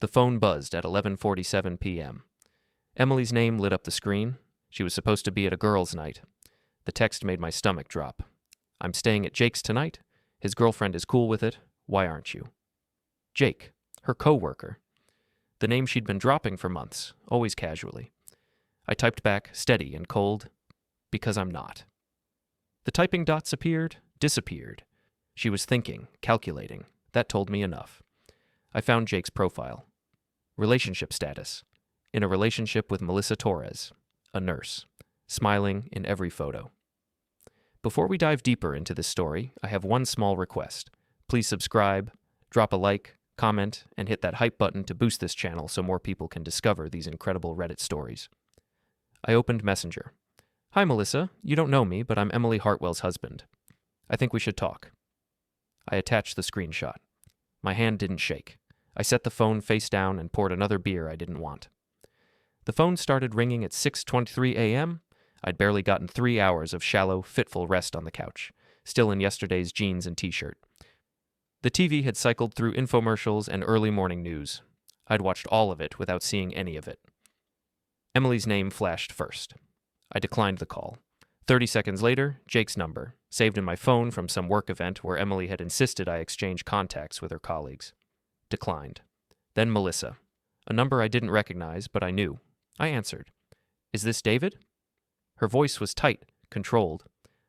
The phone buzzed at 11:47 p.m. Emily's name lit up the screen. She was supposed to be at a girls' night. The text made my stomach drop. I'm staying at Jake's tonight. His girlfriend is cool with it. Why aren't you? Jake, her co-worker. The name she'd been dropping for months, always casually. I typed back, steady and cold, because I'm not. The typing dots appeared, disappeared. She was thinking, calculating. That told me enough. I found Jake's profile. Relationship status. In a relationship with Melissa Torres, a nurse, smiling in every photo. Before we dive deeper into this story, I have one small request. Please subscribe, drop a like, comment, and hit that hype button to boost this channel so more people can discover these incredible Reddit stories. I opened Messenger. Hi, Melissa. You don't know me, but I'm Emily Hartwell's husband. I think we should talk. I attached the screenshot. My hand didn't shake. I set the phone face down and poured another beer I didn't want. The phone started ringing at 6:23 a.m. I'd barely gotten 3 hours of shallow, fitful rest on the couch, still in yesterday's jeans and t-shirt. The TV had cycled through infomercials and early morning news. I'd watched all of it without seeing any of it. Emily's name flashed first. I declined the call. 30 seconds later, Jake's number, saved in my phone from some work event where Emily had insisted I exchange contacts with her colleagues. Declined. Then Melissa. A number I didn't recognize, but I knew. I answered. Is this David? Her voice was tight, controlled,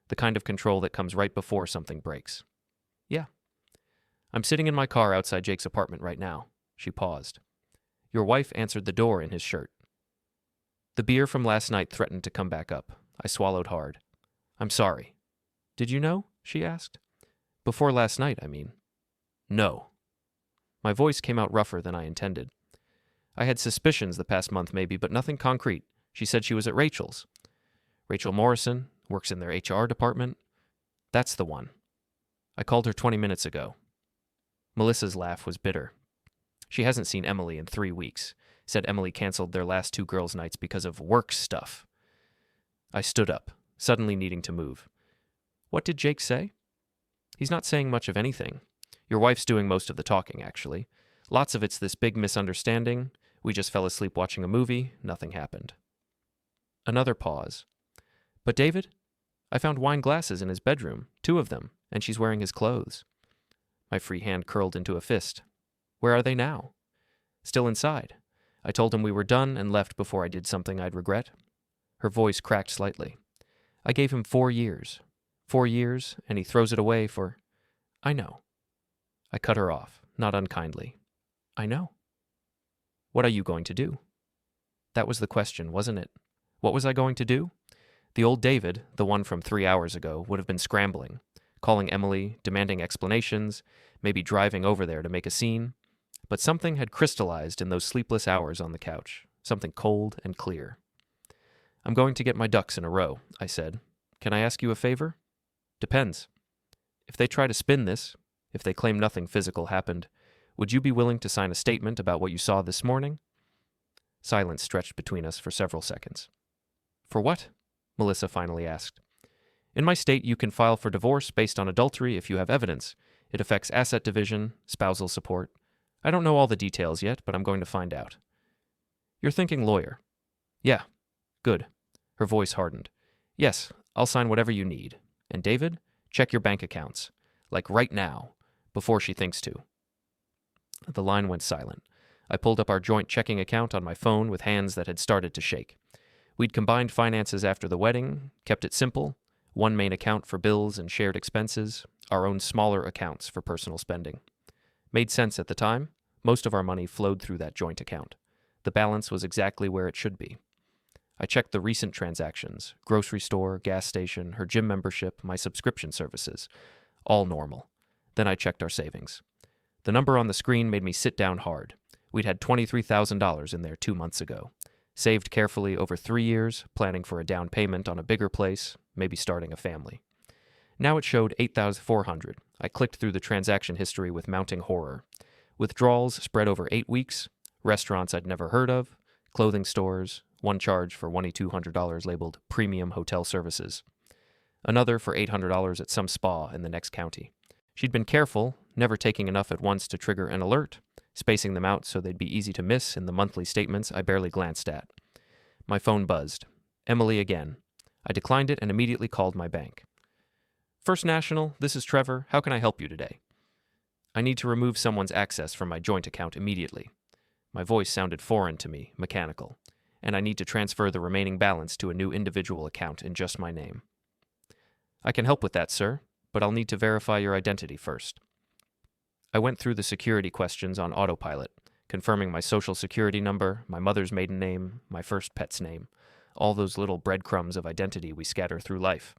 the kind of control that comes right before something breaks. Yeah. I'm sitting in my car outside Jake's apartment right now. She paused. Your wife answered the door in his shirt. The beer from last night threatened to come back up. I swallowed hard. I'm sorry. Did you know? She asked. Before last night, I mean. No. My voice came out rougher than I intended. I had suspicions the past month maybe, but nothing concrete. She said she was at Rachel's. Rachel Morrison, works in their HR department. That's the one. I called her 20 minutes ago. Melissa's laugh was bitter. She hasn't seen Emily in 3 weeks. Said Emily canceled their last 2 girls' nights because of work stuff. I stood up, suddenly needing to move. What did Jake say? He's not saying much of anything. Your wife's doing most of the talking, actually. Lots of it's this big misunderstanding. We just fell asleep watching a movie. Nothing happened. Another pause. But David? I found wine glasses in his bedroom, 2 of them, and she's wearing his clothes. My free hand curled into a fist. Where are they now? Still inside. I told him we were done and left before I did something I'd regret. Her voice cracked slightly. I gave him 4 years. 4 years, and he throws it away for... I know. I cut her off, not unkindly. I know. What are you going to do? That was the question, wasn't it? What was I going to do? The old David, the one from 3 hours ago, would have been scrambling, calling Emily, demanding explanations, maybe driving over there to make a scene. But something had crystallized in those sleepless hours on the couch, something cold and clear. I'm going to get my ducks in a row, I said. Can I ask you a favor? Depends. If they try to spin this, if they claim nothing physical happened, would you be willing to sign a statement about what you saw this morning? Silence stretched between us for several seconds. For what? Melissa finally asked. In my state, you can file for divorce based on adultery if you have evidence. It affects asset division, spousal support. I don't know all the details yet, but I'm going to find out. You're thinking lawyer. Yeah. Good. Her voice hardened. Yes, I'll sign whatever you need. And David, check your bank accounts. Like right now, before she thinks to. The line went silent. I pulled up our joint checking account on my phone with hands that had started to shake. We'd combined finances after the wedding, kept it simple, one main account for bills and shared expenses, our own smaller accounts for personal spending. Made sense at the time. Most of our money flowed through that joint account. The balance was exactly where it should be. I checked the recent transactions, grocery store, gas station, her gym membership, my subscription services. All normal. Then I checked our savings. The number on the screen made me sit down hard. We'd had $23,000 in there 2 months ago. Saved carefully over 3 years, planning for a down payment on a bigger place, maybe starting a family. Now it showed $8,400. I clicked through the transaction history with mounting horror. Withdrawals spread over 8 weeks, restaurants I'd never heard of, clothing stores, one charge for $2,200 labeled Premium Hotel Services. Another for $800 at some spa in the next county. She'd been careful, never taking enough at once to trigger an alert, spacing them out so they'd be easy to miss in the monthly statements I barely glanced at. My phone buzzed. Emily again. I declined it and immediately called my bank. First National, this is Trevor. How can I help you today? I need to remove someone's access from my joint account immediately. My voice sounded foreign to me, mechanical, and I need to transfer the remaining balance to a new individual account in just my name. I can help with that, sir, but I'll need to verify your identity first. I went through the security questions on autopilot, confirming my social security number, my mother's maiden name, my first pet's name, all those little breadcrumbs of identity we scatter through life.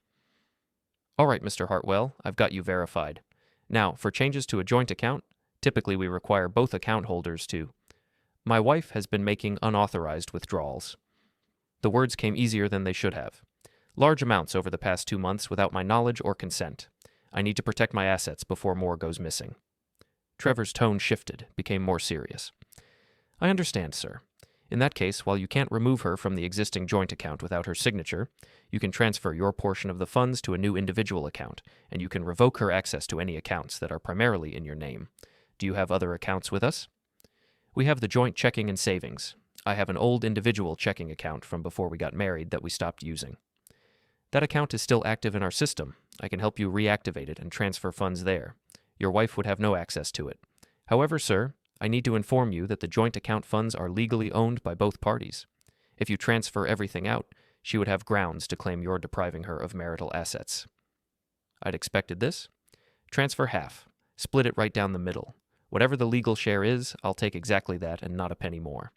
All right, Mr. Hartwell, I've got you verified. Now, for changes to a joint account, typically we require both account holders to. My wife has been making unauthorized withdrawals. The words came easier than they should have. Large amounts over the past 2 months without my knowledge or consent. I need to protect my assets before more goes missing. Trevor's tone shifted, became more serious. I understand, sir. In that case, while you can't remove her from the existing joint account without her signature, you can transfer your portion of the funds to a new individual account, and you can revoke her access to any accounts that are primarily in your name. Do you have other accounts with us? We have the joint checking and savings. I have an old individual checking account from before we got married that we stopped using. That account is still active in our system. I can help you reactivate it and transfer funds there. Your wife would have no access to it. However, sir, I need to inform you that the joint account funds are legally owned by both parties. If you transfer everything out, she would have grounds to claim you're depriving her of marital assets. I'd expected this. Transfer half. Split it right down the middle. Whatever the legal share is, I'll take exactly that and not a penny more.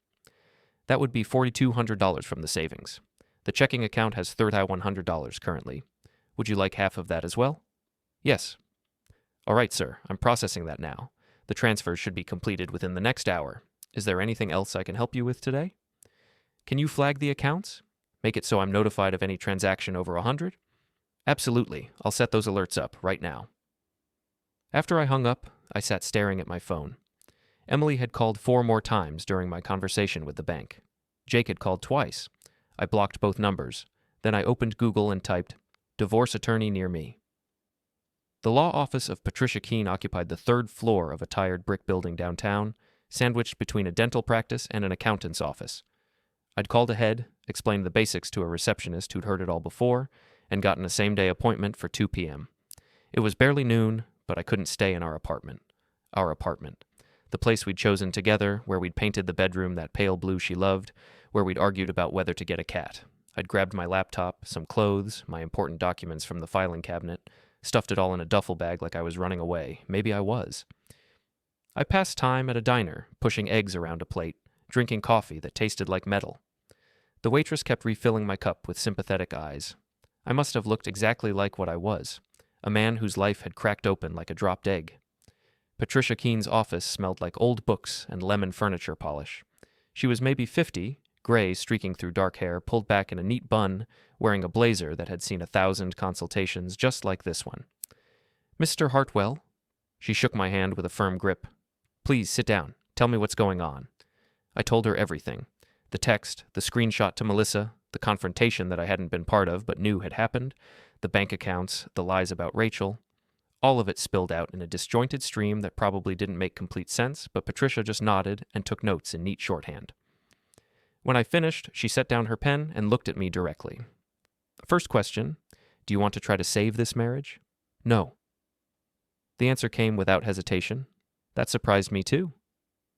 That would be $4,200 from the savings. The checking account has $3,100 currently. Would you like half of that as well? Yes. All right, sir. I'm processing that now. The transfers should be completed within the next hour. Is there anything else I can help you with today? Can you flag the accounts? Make it so I'm notified of any transaction over 100? Absolutely. I'll set those alerts up right now. After I hung up, I sat staring at my phone. Emily had called 4 more times during my conversation with the bank. Jake had called twice. I blocked both numbers. Then I opened Google and typed, "Divorce attorney near me." The law office of Patricia Keene occupied the 3rd floor of a tired brick building downtown, sandwiched between a dental practice and an accountant's office. I'd called ahead, explained the basics to a receptionist who'd heard it all before, and gotten a same-day appointment for 2 p.m. It was barely noon, but I couldn't stay in our apartment. Our apartment. The place we'd chosen together, where we'd painted the bedroom that pale blue she loved, where we'd argued about whether to get a cat. I'd grabbed my laptop, some clothes, my important documents from the filing cabinet, stuffed it all in a duffel bag like I was running away. Maybe I was. I passed time at a diner, pushing eggs around a plate, drinking coffee that tasted like metal. The waitress kept refilling my cup with sympathetic eyes. I must have looked exactly like what I was, a man whose life had cracked open like a dropped egg. Patricia Keene's office smelled like old books and lemon furniture polish. She was maybe 50, gray streaking through dark hair, pulled back in a neat bun, wearing a blazer that had seen 1,000 consultations just like this one. "Mr. Hartwell?" She shook my hand with a firm grip. "Please sit down. Tell me what's going on." I told her everything. The text, the screenshot to Melissa, the confrontation that I hadn't been part of but knew had happened, the bank accounts, the lies about Rachel. All of it spilled out in a disjointed stream that probably didn't make complete sense, but Patricia just nodded and took notes in neat shorthand. When I finished, she set down her pen and looked at me directly. "First question, do you want to try to save this marriage?" "No." The answer came without hesitation. That surprised me too.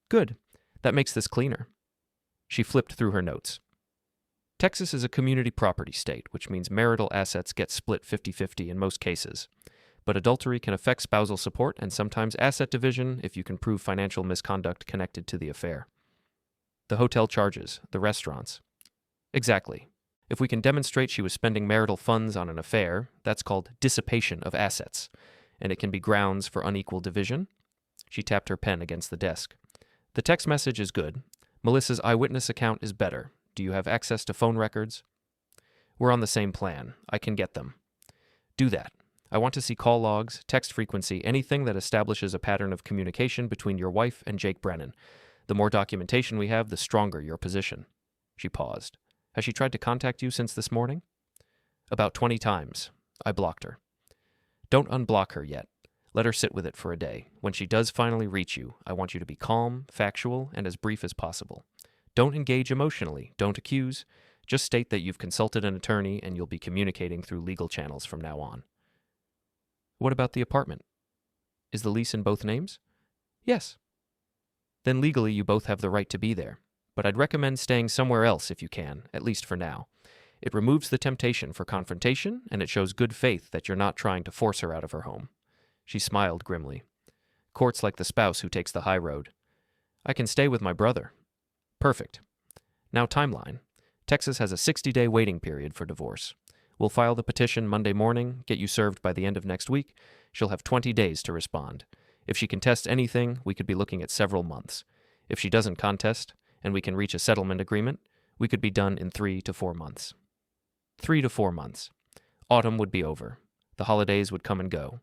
"Good. That makes this cleaner." She flipped through her notes. "Texas is a community property state, which means marital assets get split 50-50 in most cases. But adultery can affect spousal support and sometimes asset division if you can prove financial misconduct connected to the affair." "The hotel charges, the restaurants." "Exactly. If we can demonstrate she was spending marital funds on an affair, that's called dissipation of assets, and it can be grounds for unequal division." She tapped her pen against the desk. "The text message is good. Melissa's eyewitness account is better. Do you have access to phone records?" "We're on the same plan. I can get them." "Do that. I want to see call logs, text frequency, anything that establishes a pattern of communication between your wife and Jake Brennan. The more documentation we have, the stronger your position." She paused. "Has she tried to contact you since this morning?" "About 20 times. I blocked her." "Don't unblock her yet. Let her sit with it for a day. When she does finally reach you, I want you to be calm, factual, and as brief as possible. Don't engage emotionally. Don't accuse. Just state that you've consulted an attorney and you'll be communicating through legal channels from now on. What about the apartment? Is the lease in both names? Yes. Then legally you both have the right to be there, but I'd recommend staying somewhere else if you can, at least for now. It removes the temptation for confrontation, and it shows good faith that you're not trying to force her out of her home. She smiled grimly. Court's like the spouse who takes the high road. I can stay with my brother. Perfect. Now timeline. Texas has a 60-day waiting period for divorce. We'll file the petition Monday morning, get you served by the end of next week. She'll have 20 days to respond. If she contests anything, we could be looking at several months. If she doesn't contest, and we can reach a settlement agreement, we could be done in 3 to 4 months. 3 to 4 months. Autumn would be over. The holidays would come and go.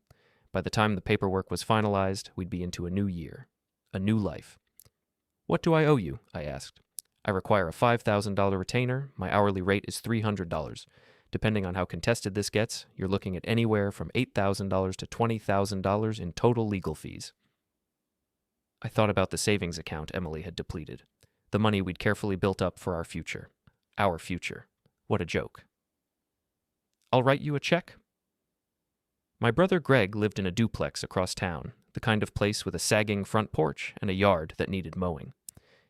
By the time the paperwork was finalized, we'd be into a new year. A new life. What do I owe you? I asked. I require a $5,000 retainer. My hourly rate is $300. Depending on how contested this gets, you're looking at anywhere from $8,000 to $20,000 in total legal fees. I thought about the savings account Emily had depleted. The money we'd carefully built up for our future. Our future. What a joke. I'll write you a check. My brother Greg lived in a duplex across town, the kind of place with a sagging front porch and a yard that needed mowing.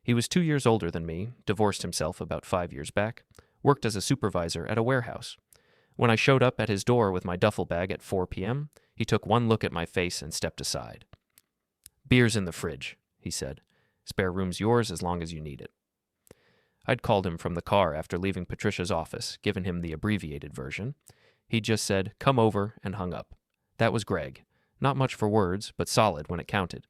He was 2 years older than me, divorced himself about 5 years back, worked as a supervisor at a warehouse. When I showed up at his door with my duffel bag at 4 p.m., he took one look at my face and stepped aside. Beer's in the fridge, he said. Spare room's yours as long as you need it. I'd called him from the car after leaving Patricia's office, given him the abbreviated version. He'd just said, "Come over," and hung up. That was Greg. Not much for words, but solid when it counted.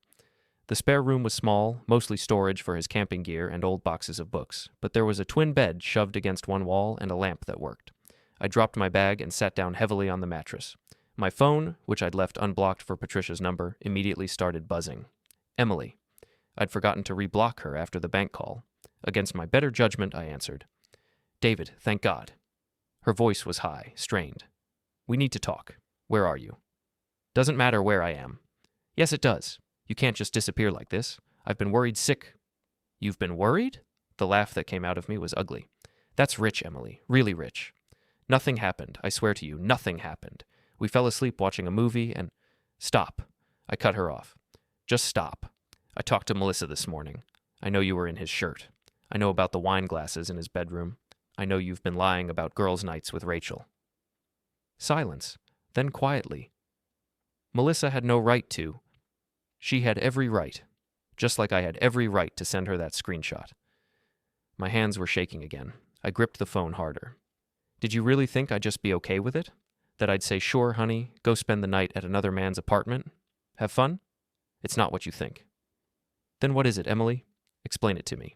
The spare room was small, mostly storage for his camping gear and old boxes of books, but there was a twin bed shoved against one wall and a lamp that worked. I dropped my bag and sat down heavily on the mattress. My phone, which I'd left unblocked for Patricia's number, immediately started buzzing. Emily. I'd forgotten to reblock her after the bank call. Against my better judgment, I answered. David, thank God. Her voice was high, strained. We need to talk. Where are you? Doesn't matter where I am. Yes, it does. You can't just disappear like this. I've been worried sick. You've been worried? The laugh that came out of me was ugly. That's rich, Emily. Really rich. Nothing happened. I swear to you, nothing happened. We fell asleep watching a movie and... Stop. I cut her off. Just stop. I talked to Melissa this morning. I know you were in his shirt. I know about the wine glasses in his bedroom. I know you've been lying about girls' nights with Rachel. Silence. Then quietly. Melissa had no right to. She had every right. Just like I had every right to send her that screenshot. My hands were shaking again. I gripped the phone harder. Did you really think I'd just be okay with it? That I'd say, sure, honey, go spend the night at another man's apartment? Have fun? It's not what you think. Then what is it, Emily? Explain it to me.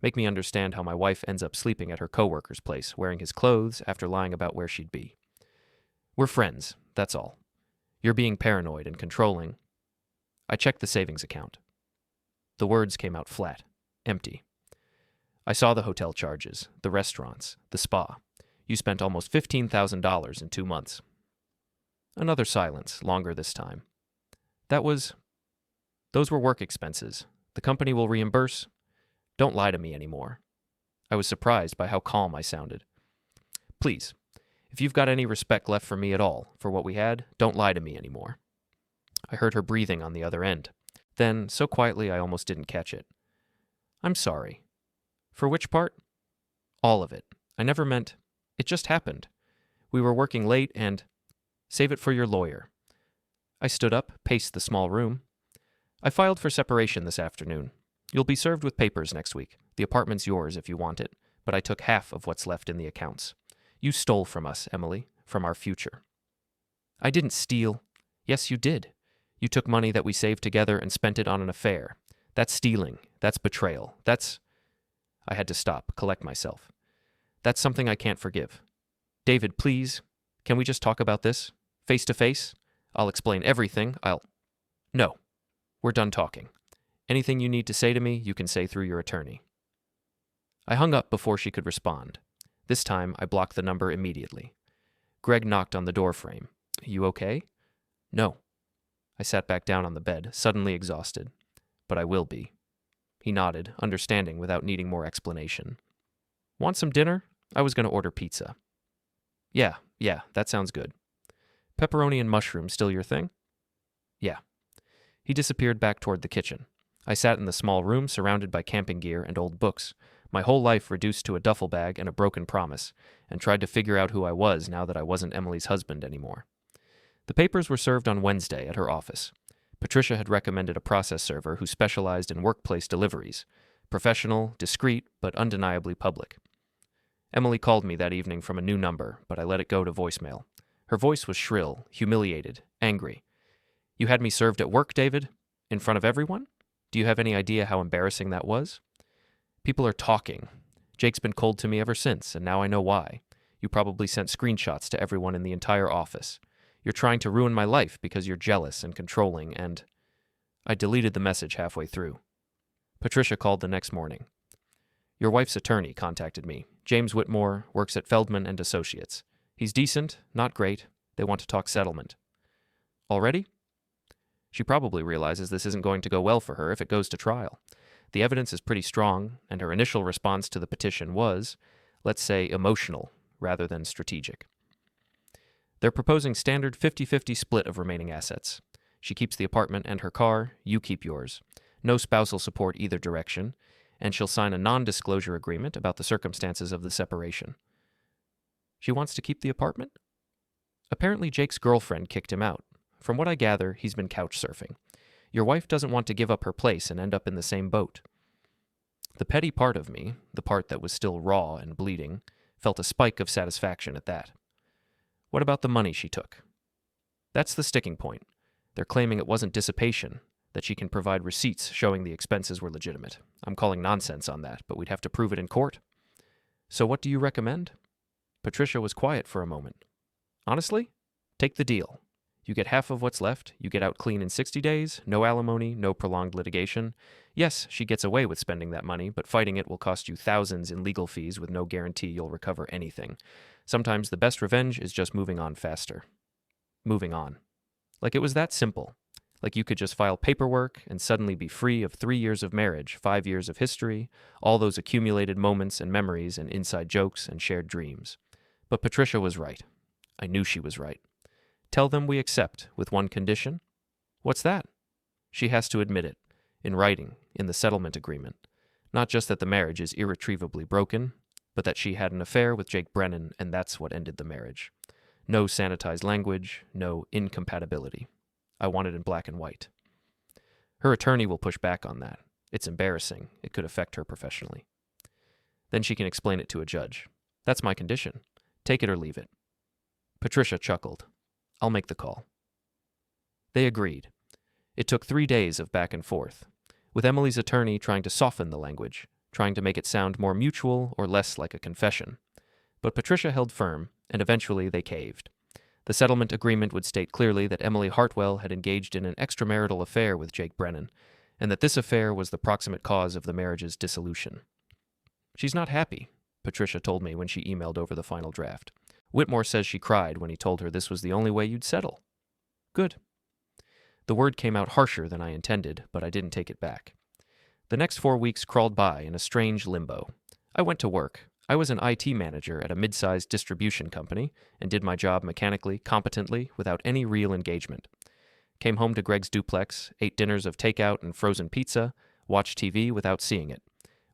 Make me understand how my wife ends up sleeping at her coworker's place, wearing his clothes after lying about where she'd be. We're friends, that's all. You're being paranoid and controlling. I checked the savings account. The words came out flat, empty. I saw the hotel charges, the restaurants, the spa. You spent almost $15,000 in 2 months. Another silence, longer this time. Those were work expenses. The company will reimburse. Don't lie to me anymore. I was surprised by how calm I sounded. Please, if you've got any respect left for me at all, for what we had, don't lie to me anymore. I heard her breathing on the other end. Then, so quietly I almost didn't catch it. I'm sorry. For which part? All of it. I never meant... It just happened. We were working late and... Save it for your lawyer. I stood up, paced the small room. I filed for separation this afternoon. You'll be served with papers next week. The apartment's yours if you want it, but I took half of what's left in the accounts. You stole from us, Emily, from our future. I didn't steal. Yes, you did. You took money that we saved together and spent it on an affair. That's stealing. That's betrayal. That's... I had to stop, collect myself. That's something I can't forgive. David, please, can we just talk about this? Face to face? I'll explain everything. No. We're done talking. Anything you need to say to me, you can say through your attorney. I hung up before she could respond. This time, I blocked the number immediately. Greg knocked on the door frame. You okay? No. I sat back down on the bed, suddenly exhausted. But I will be. He nodded, understanding without needing more explanation. Want some dinner? I was going to order pizza. Yeah, that sounds good. Pepperoni and mushroom still your thing? Yeah. He disappeared back toward the kitchen. I sat in the small room surrounded by camping gear and old books, my whole life reduced to a duffel bag and a broken promise, and tried to figure out who I was now that I wasn't Emily's husband anymore. The papers were served on Wednesday at her office. Patricia had recommended a process server who specialized in workplace deliveries, professional, discreet, but undeniably public. Emily called me that evening from a new number, but I let it go to voicemail. Her voice was shrill, humiliated, angry. You had me served at work, David? In front of everyone? Do you have any idea how embarrassing that was? People are talking. Jake's been cold to me ever since, and now I know why. You probably sent screenshots to everyone in the entire office. You're trying to ruin my life because you're jealous and controlling, and... I deleted the message halfway through. Patricia called the next morning. Your wife's attorney contacted me. James Whitmore works at Feldman and Associates. He's decent, not great. They want to talk settlement. Already? She probably realizes this isn't going to go well for her if it goes to trial. The evidence is pretty strong, and her initial response to the petition was, let's say, emotional rather than strategic. They're proposing standard 50-50 split of remaining assets. She keeps the apartment and her car, you keep yours. No spousal support either direction, and she'll sign a non-disclosure agreement about the circumstances of the separation. She wants to keep the apartment? Apparently Jake's girlfriend kicked him out. From what I gather, he's been couch surfing. Your wife doesn't want to give up her place and end up in the same boat. The petty part of me, the part that was still raw and bleeding, felt a spike of satisfaction at that. What about the money she took? That's the sticking point. They're claiming it wasn't dissipation, that she can provide receipts showing the expenses were legitimate. I'm calling nonsense on that, but we'd have to prove it in court. So what do you recommend? Patricia was quiet for a moment. Honestly, take the deal. You get half of what's left, you get out clean in 60 days, no alimony, no prolonged litigation. Yes, she gets away with spending that money, but fighting it will cost you thousands in legal fees with no guarantee you'll recover anything. Sometimes the best revenge is just moving on faster. Moving on. Like it was that simple. Like you could just file paperwork and suddenly be free of 3 years of marriage, 5 years of history, all those accumulated moments and memories and inside jokes and shared dreams. But Patricia was right. I knew she was right. Tell them we accept, with one condition. What's that? She has to admit it, in writing, in the settlement agreement. Not just that the marriage is irretrievably broken, but that she had an affair with Jake Brennan, and that's what ended the marriage. No sanitized language, no incompatibility. I want it in black and white. Her attorney will push back on that. It's embarrassing. It could affect her professionally. Then she can explain it to a judge. That's my condition. Take it or leave it. Patricia chuckled. I'll make the call. They agreed. It took 3 days of back and forth, with Emily's attorney trying to soften the language, trying to make it sound more mutual or less like a confession. But Patricia held firm, and eventually they caved. The settlement agreement would state clearly that Emily Hartwell had engaged in an extramarital affair with Jake Brennan, and that this affair was the proximate cause of the marriage's dissolution. She's not happy, Patricia told me when she emailed over the final draft. Whitmore says she cried when he told her this was the only way you'd settle. Good. The word came out harsher than I intended, but I didn't take it back. The next 4 weeks crawled by in a strange limbo. I went to work. I was an IT manager at a mid-sized distribution company and did my job mechanically, competently, without any real engagement. Came home to Greg's duplex, ate dinners of takeout and frozen pizza, watched TV without seeing it.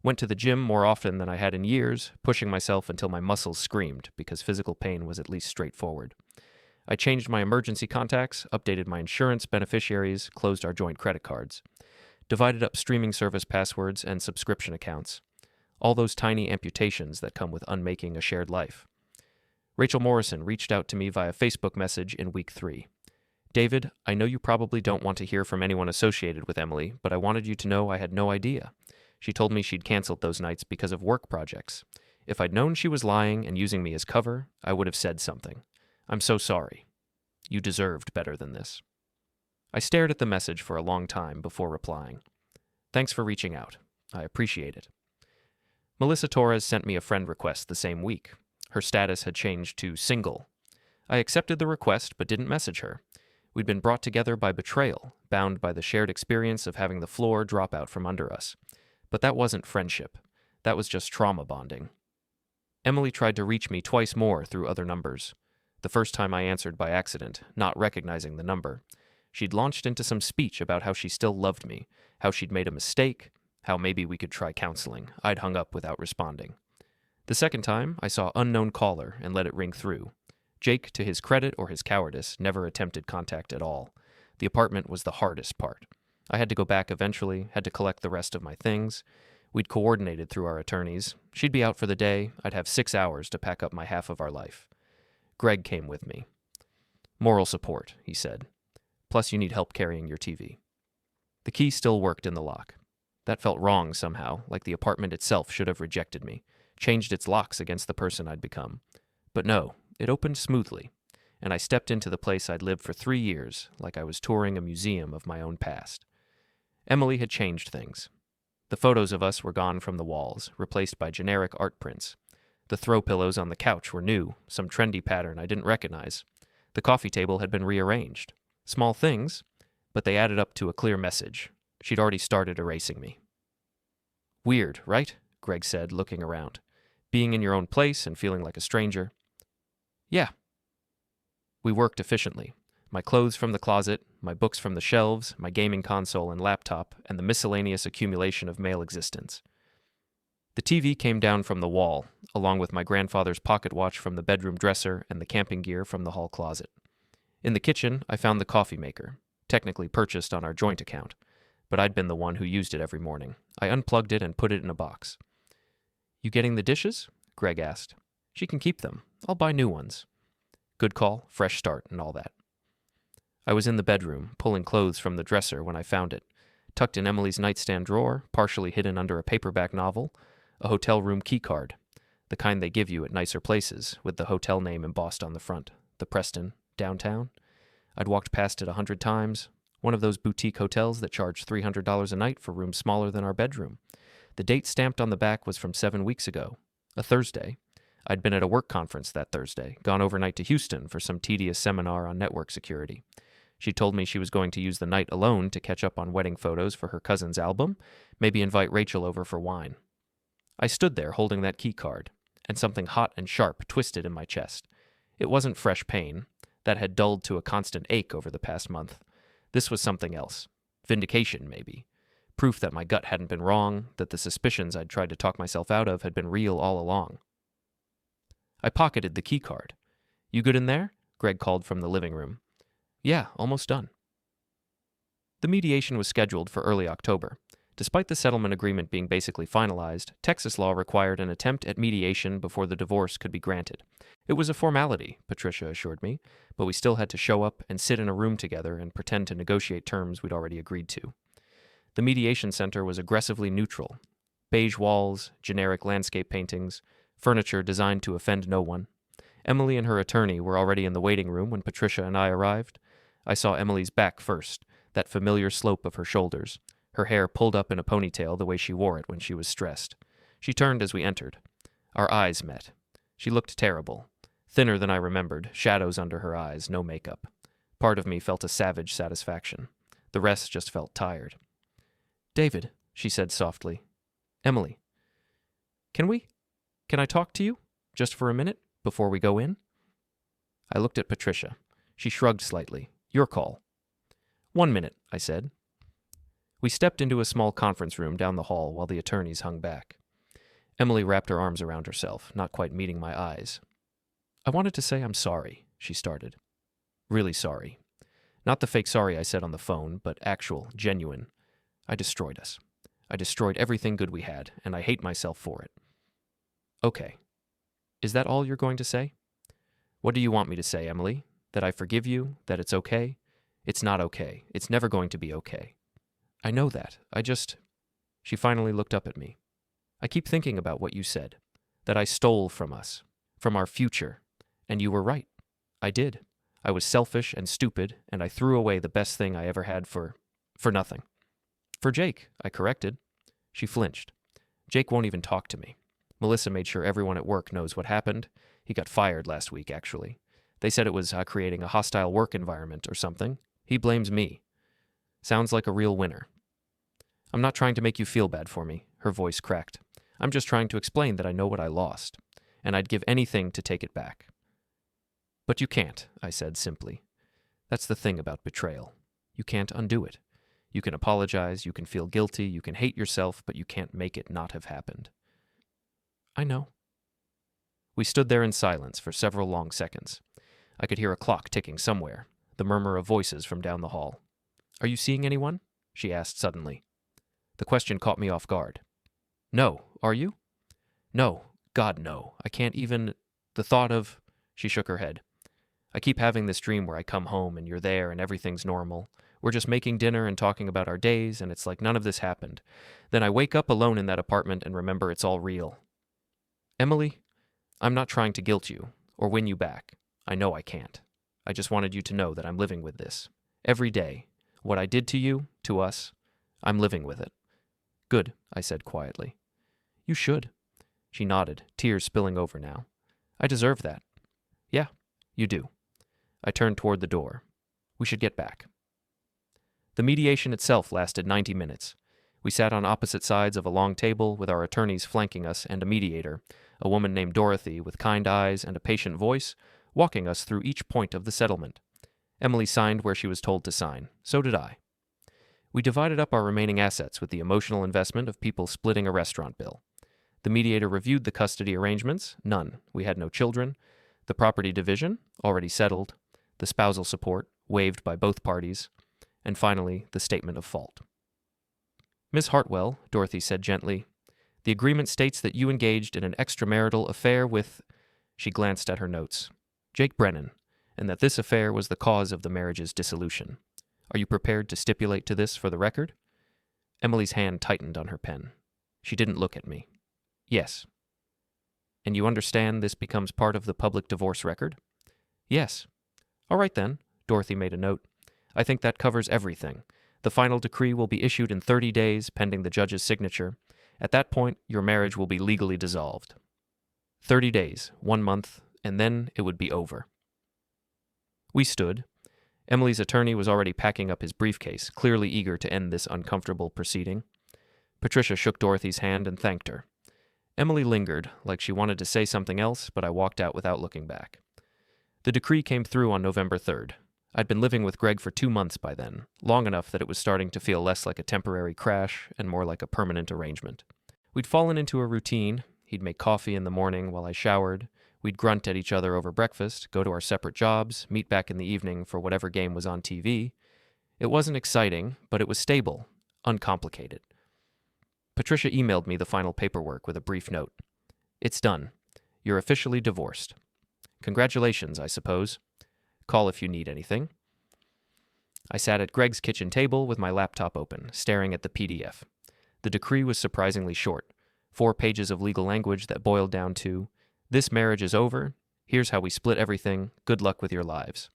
Went to the gym more often than I had in years, pushing myself until my muscles screamed because physical pain was at least straightforward. I changed my emergency contacts, updated my insurance beneficiaries, closed our joint credit cards. Divided up streaming service passwords and subscription accounts. All those tiny amputations that come with unmaking a shared life. Rachel Morrison reached out to me via Facebook message in week 3. David, I know you probably don't want to hear from anyone associated with Emily, but I wanted you to know I had no idea. She told me she'd canceled those nights because of work projects. If I'd known she was lying and using me as cover, I would have said something. I'm so sorry. You deserved better than this. I stared at the message for a long time before replying. Thanks for reaching out. I appreciate it. Melissa Torres sent me a friend request the same week. Her status had changed to single. I accepted the request but didn't message her. We'd been brought together by betrayal, bound by the shared experience of having the floor drop out from under us. But that wasn't friendship. That was just trauma bonding. Emily tried to reach me twice more through other numbers. The first time I answered by accident, not recognizing the number. She'd launched into some speech about how she still loved me, how she'd made a mistake, how maybe we could try counseling. I'd hung up without responding. The second time, I saw unknown caller and let it ring through. Jake, to his credit or his cowardice, never attempted contact at all. The apartment was the hardest part. I had to go back eventually, had to collect the rest of my things. We'd coordinated through our attorneys. She'd be out for the day. I'd have 6 hours to pack up my half of our life. Greg came with me. Moral support, he said. Plus you need help carrying your TV. The key still worked in the lock. That felt wrong somehow, like the apartment itself should have rejected me, changed its locks against the person I'd become. But no, it opened smoothly, and I stepped into the place I'd lived for 3 years, like I was touring a museum of my own past. Emily had changed things. The photos of us were gone from the walls, replaced by generic art prints. The throw pillows on the couch were new, some trendy pattern I didn't recognize. The coffee table had been rearranged. Small things, but they added up to a clear message. She'd already started erasing me. Weird, right? Greg said, looking around. Being in your own place and feeling like a stranger. Yeah. We worked efficiently. My clothes from the closet, my books from the shelves, my gaming console and laptop, and the miscellaneous accumulation of male existence. The TV came down from the wall, along with my grandfather's pocket watch from the bedroom dresser and the camping gear from the hall closet. In the kitchen, I found the coffee maker, technically purchased on our joint account, but I'd been the one who used it every morning. I unplugged it and put it in a box. You getting the dishes? Greg asked. She can keep them. I'll buy new ones. Good call, fresh start, and all that. I was in the bedroom, pulling clothes from the dresser when I found it, tucked in Emily's nightstand drawer, partially hidden under a paperback novel, a hotel room key card, the kind they give you at nicer places, with the hotel name embossed on the front, the Preston, downtown. I'd walked past it 100 times, one of those boutique hotels that charge $300 a night for rooms smaller than our bedroom. The date stamped on the back was from 7 weeks ago, a Thursday. I'd been at a work conference that Thursday, gone overnight to Houston for some tedious seminar on network security. She told me she was going to use the night alone to catch up on wedding photos for her cousin's album, maybe invite Rachel over for wine. I stood there holding that key card, and something hot and sharp twisted in my chest. It wasn't fresh pain. That had dulled to a constant ache over the past month. This was something else. Vindication, maybe. Proof that my gut hadn't been wrong, that the suspicions I'd tried to talk myself out of had been real all along. I pocketed the key card. You good in there? Greg called from the living room. Yeah, almost done. The mediation was scheduled for early October. Despite the settlement agreement being basically finalized, Texas law required an attempt at mediation before the divorce could be granted. It was a formality, Patricia assured me, but we still had to show up and sit in a room together and pretend to negotiate terms we'd already agreed to. The mediation center was aggressively neutral. Beige walls, generic landscape paintings, furniture designed to offend no one. Emily and her attorney were already in the waiting room when Patricia and I arrived. I saw Emily's back first, that familiar slope of her shoulders, her hair pulled up in a ponytail the way she wore it when she was stressed. She turned as we entered. Our eyes met. She looked terrible. Thinner than I remembered, shadows under her eyes, no makeup. Part of me felt a savage satisfaction. The rest just felt tired. David, she said softly. Emily. Can I talk to you? Just for a minute, before we go in? I looked at Patricia. She shrugged slightly. Your call. 1 minute, I said. We stepped into a small conference room down the hall while the attorneys hung back. Emily wrapped her arms around herself, not quite meeting my eyes. I wanted to say I'm sorry, she started. Really sorry. Not the fake sorry I said on the phone, but actual, genuine. I destroyed us. I destroyed everything good we had, and I hate myself for it. Okay. Is that all you're going to say? What do you want me to say, Emily? That I forgive you? That it's okay? It's not okay. It's never going to be okay. I know that. She finally looked up at me. I keep thinking about what you said. That I stole from us. From our future. And you were right. I did. I was selfish and stupid, and I threw away the best thing I ever had for nothing. For Jake, I corrected. She flinched. Jake won't even talk to me. Melissa made sure everyone at work knows what happened. He got fired last week, actually. They said it was creating a hostile work environment or something. He blames me. Sounds like a real winner. I'm not trying to make you feel bad for me, her voice cracked. I'm just trying to explain that I know what I lost, and I'd give anything to take it back. But you can't, I said simply. That's the thing about betrayal. You can't undo it. You can apologize, you can feel guilty, you can hate yourself, but you can't make it not have happened. I know. We stood there in silence for several long seconds. I could hear a clock ticking somewhere, the murmur of voices from down the hall. Are you seeing anyone? She asked suddenly. The question caught me off guard. No, are you? No, God, no. I can't even... The thought of... She shook her head. I keep having this dream where I come home and you're there and everything's normal. We're just making dinner and talking about our days, and it's like none of this happened. Then I wake up alone in that apartment and remember it's all real. Emily, I'm not trying to guilt you or win you back. I know I can't. I just wanted you to know that I'm living with this. Every day. What I did to you, to us, I'm living with it. Good, I said quietly. You should. She nodded, tears spilling over now. I deserve that. Yeah, you do. I turned toward the door. We should get back. The mediation itself lasted 90 minutes. We sat on opposite sides of a long table with our attorneys flanking us and a mediator, a woman named Dorothy with kind eyes and a patient voice, walking us through each point of the settlement. Emily signed where she was told to sign. So did I. We divided up our remaining assets with the emotional investment of people splitting a restaurant bill. The mediator reviewed the custody arrangements. None. We had no children. The property division, already settled. The spousal support, waived by both parties. And finally, the statement of fault. Miss Hartwell, Dorothy said gently, the agreement states that you engaged in an extramarital affair with, she glanced at her notes, Jake Brennan, and that this affair was the cause of the marriage's dissolution. Are you prepared to stipulate to this for the record? Emily's hand tightened on her pen. She didn't look at me. Yes. And you understand this becomes part of the public divorce record? Yes. All right then, Dorothy made a note. I think that covers everything. The final decree will be issued in 30 days, pending the judge's signature. At that point, your marriage will be legally dissolved. 30 days, 1 month, and then it would be over. We stood. Emily's attorney was already packing up his briefcase, clearly eager to end this uncomfortable proceeding. Patricia shook Dorothy's hand and thanked her. Emily lingered, like she wanted to say something else, but I walked out without looking back. The decree came through on November 3rd. I'd been living with Greg for 2 months by then, long enough that it was starting to feel less like a temporary crash and more like a permanent arrangement. We'd fallen into a routine. He'd make coffee in the morning while I showered. We'd grunt at each other over breakfast, go to our separate jobs, meet back in the evening for whatever game was on TV. It wasn't exciting, but it was stable, uncomplicated. Patricia emailed me the final paperwork with a brief note. It's done. You're officially divorced. Congratulations, I suppose. Call if you need anything. I sat at Greg's kitchen table with my laptop open, staring at the PDF. The decree was surprisingly short. 4 pages of legal language that boiled down to, this marriage is over. Here's how we split everything. Good luck with your lives.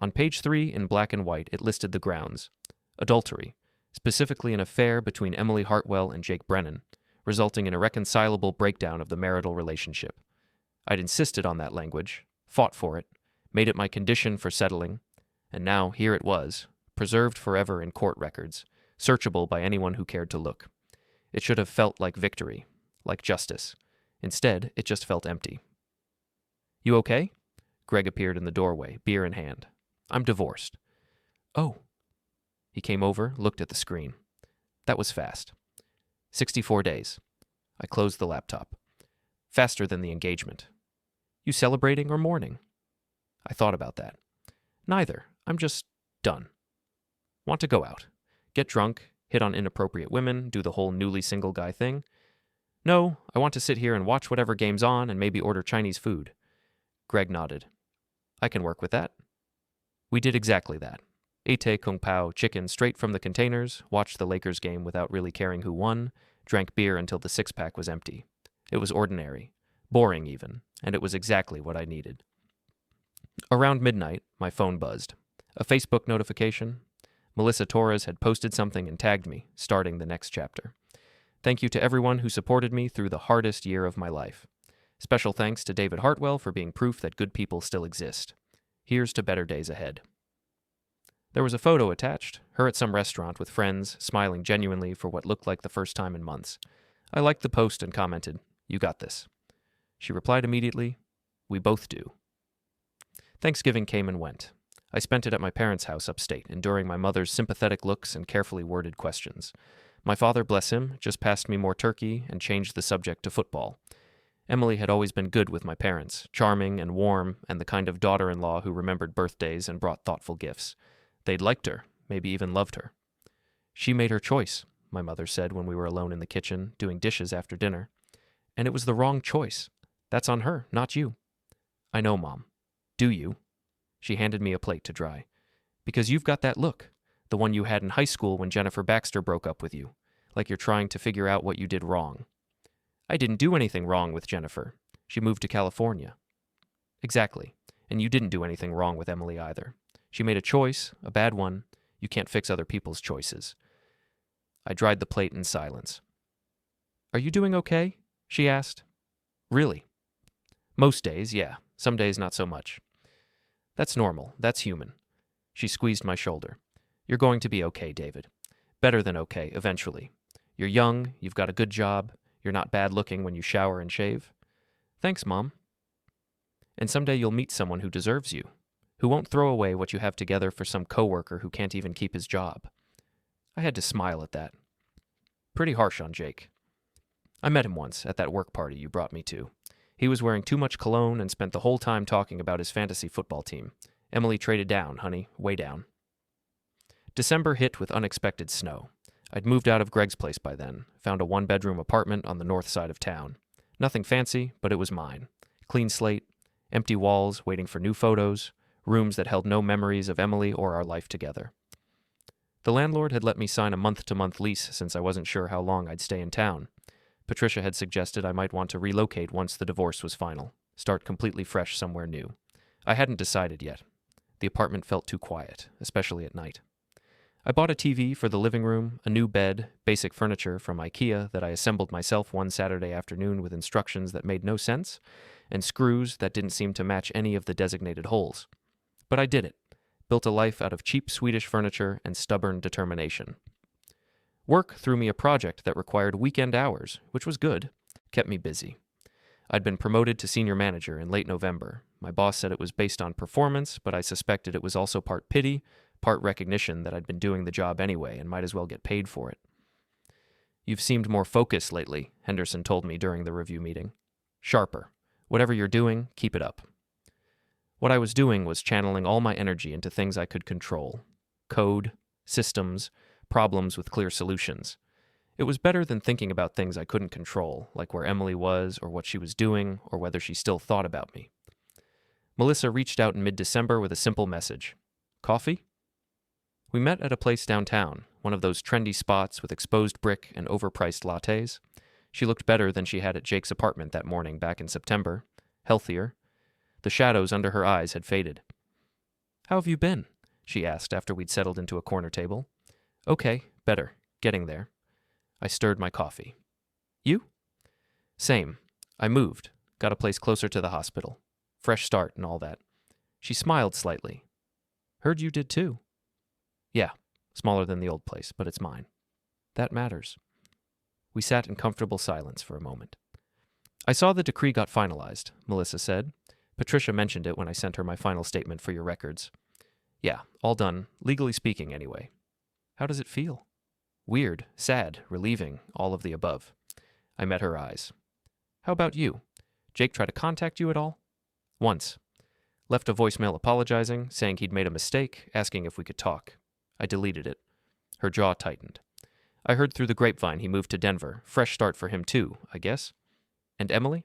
On page 3, in black and white, it listed the grounds. Adultery, specifically an affair between Emily Hartwell and Jake Brennan, resulting in a reconcilable breakdown of the marital relationship. I'd insisted on that language, fought for it, made it my condition for settling, and now here it was, preserved forever in court records, searchable by anyone who cared to look. It should have felt like victory, like justice. Instead, it just felt empty. You okay? Greg appeared in the doorway, beer in hand. I'm divorced. Oh. He came over, looked at the screen. That was fast. 64 days. I closed the laptop. Faster than the engagement. You celebrating or mourning? I thought about that. Neither. I'm just done. Want to go out. Get drunk, hit on inappropriate women, do the whole newly single guy thing. No, I want to sit here and watch whatever game's on and maybe order Chinese food. Greg nodded. I can work with that. We did exactly that. Ate kung pao chicken straight from the containers, watched the Lakers game without really caring who won, drank beer until the 6-pack was empty. It was ordinary, boring even, and it was exactly what I needed. Around midnight, my phone buzzed. A Facebook notification. Melissa Torres had posted something and tagged me, starting the next chapter. Thank you to everyone who supported me through the hardest year of my life. Special thanks to David Hartwell for being proof that good people still exist. Here's to better days ahead. There was a photo attached, her at some restaurant with friends, smiling genuinely for what looked like the first time in months. I liked the post and commented, "You got this." She replied immediately, "We both do." Thanksgiving came and went. I spent it at my parents' house upstate, enduring my mother's sympathetic looks and carefully worded questions. My father, bless him, just passed me more turkey and changed the subject to football. Emily had always been good with my parents, charming and warm, and the kind of daughter-in-law who remembered birthdays and brought thoughtful gifts. They'd liked her, maybe even loved her. "She made her choice," my mother said when we were alone in the kitchen, doing dishes after dinner. "And it was the wrong choice. That's on her, not you." "I know, Mom. Do you?" She handed me a plate to dry. "Because you've got that look, the one you had in high school when Jennifer Baxter broke up with you, like you're trying to figure out what you did wrong." "I didn't do anything wrong with Jennifer. She moved to California." "Exactly. And you didn't do anything wrong with Emily either. She made a choice, a bad one. You can't fix other people's choices." I dried the plate in silence. "Are you doing okay?" she asked. "Really?" "Most days, yeah. Some days not so much." "That's normal. That's human." She squeezed my shoulder. "You're going to be okay, David. Better than okay, eventually. You're young, you've got a good job, you're not bad looking when you shower and shave." "Thanks, Mom." "And someday you'll meet someone who deserves you, who won't throw away what you have together for some coworker who can't even keep his job." I had to smile at that. Pretty harsh on Jake. I met him once at that work party you brought me to. He was wearing too much cologne and spent the whole time talking about his fantasy football team. Emily traded down, honey, way down. December hit with unexpected snow. I'd moved out of Greg's place by then, found a one-bedroom apartment on the north side of town. Nothing fancy, but it was mine. Clean slate, empty walls waiting for new photos, rooms that held no memories of Emily or our life together. The landlord had let me sign a month-to-month lease since I wasn't sure how long I'd stay in town. Patricia had suggested I might want to relocate once the divorce was final, start completely fresh somewhere new. I hadn't decided yet. The apartment felt too quiet, especially at night. I bought a TV for the living room, a new bed, basic furniture from IKEA that I assembled myself one Saturday afternoon with instructions that made no sense, and screws that didn't seem to match any of the designated holes. But I did it. Built a life out of cheap Swedish furniture and stubborn determination. Work threw me a project that required weekend hours, which was good, kept me busy. I'd been promoted to senior manager in late November. My boss said it was based on performance, but I suspected it was also part pity, part recognition that I'd been doing the job anyway and might as well get paid for it. "You've seemed more focused lately," Henderson told me during the review meeting. "Sharper. Whatever you're doing, keep it up." What I was doing was channeling all my energy into things I could control. Code, systems, problems with clear solutions. It was better than thinking about things I couldn't control, like where Emily was, or what she was doing, or whether she still thought about me. Melissa reached out in mid-December with a simple message. "Coffee?" We met at a place downtown, one of those trendy spots with exposed brick and overpriced lattes. She looked better than she had at Jake's apartment that morning back in September, healthier. The shadows under her eyes had faded. "How have you been?" she asked after we'd settled into a corner table. "Okay, better. Getting there." I stirred my coffee. "You?" "Same. I moved. Got a place closer to the hospital. Fresh start and all that." She smiled slightly. "Heard you did too." "Yeah, smaller than the old place, but it's mine." "That matters." We sat in comfortable silence for a moment. "I saw the decree got finalized," Melissa said. "Patricia mentioned it when I sent her my final statement for your records." "Yeah, all done, legally speaking anyway." "How does it feel?" "Weird, sad, relieving, all of the above." I met her eyes. "How about you? Jake try to contact you at all?" "Once. Left a voicemail apologizing, saying he'd made a mistake, asking if we could talk. I deleted it." Her jaw tightened. "I heard through the grapevine he moved to Denver. Fresh start for him too, I guess." "And Emily?"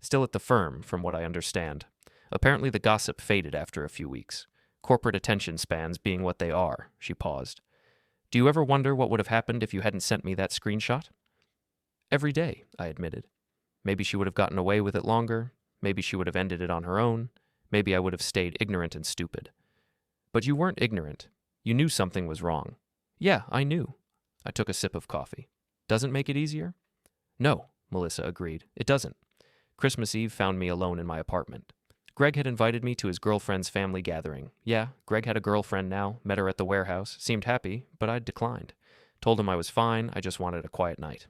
"Still at the firm, from what I understand. Apparently the gossip faded after a few weeks. Corporate attention spans being what they are." She paused. "Do you ever wonder what would have happened if you hadn't sent me that screenshot?" "Every day," I admitted. Maybe she would have gotten away with it longer. Maybe she would have ended it on her own. Maybe I would have stayed ignorant and stupid. "But you weren't ignorant. You knew something was wrong." "Yeah, I knew." I took a sip of coffee. "Doesn't make it easier?" "No," Melissa agreed. "It doesn't. Christmas Eve found me alone in my apartment. Greg had invited me to his girlfriend's family gathering. Yeah, Greg had a girlfriend now, met her at the warehouse, seemed happy, but I'd declined. Told him I was fine, I just wanted a quiet night.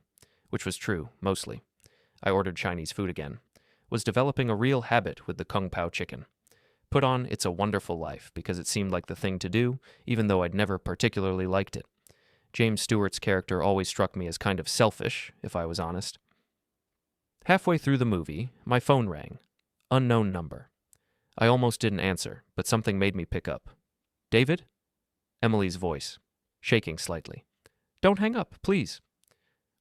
Which was true, mostly. I ordered Chinese food again. Was developing a real habit with the Kung Pao chicken. Put on It's a Wonderful Life because it seemed like the thing to do, even though I'd never particularly liked it. James Stewart's character always struck me as kind of selfish, if I was honest. Halfway through the movie, my phone rang. Unknown number. I almost didn't answer, but something made me pick up. David? Emily's voice, shaking slightly. Don't hang up, please.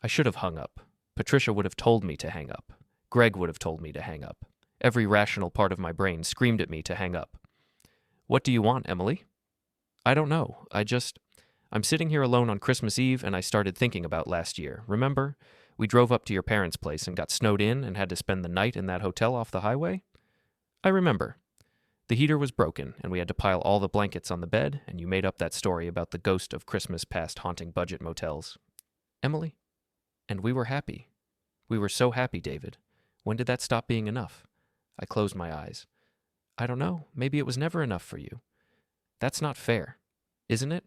I should have hung up. Patricia would have told me to hang up. Greg would have told me to hang up. Every rational part of my brain screamed at me to hang up. What do you want, Emily? I don't know. I'm sitting here alone on Christmas Eve and I started thinking about last year. Remember? We drove up to your parents' place and got snowed in and had to spend the night in that hotel off the highway? I remember. The heater was broken and we had to pile all the blankets on the bed and you made up that story about the ghost of Christmas past haunting budget motels. Emily? And we were happy. We were so happy, David. When did that stop being enough? I closed my eyes. I don't know. Maybe it was never enough for you. That's not fair, isn't it?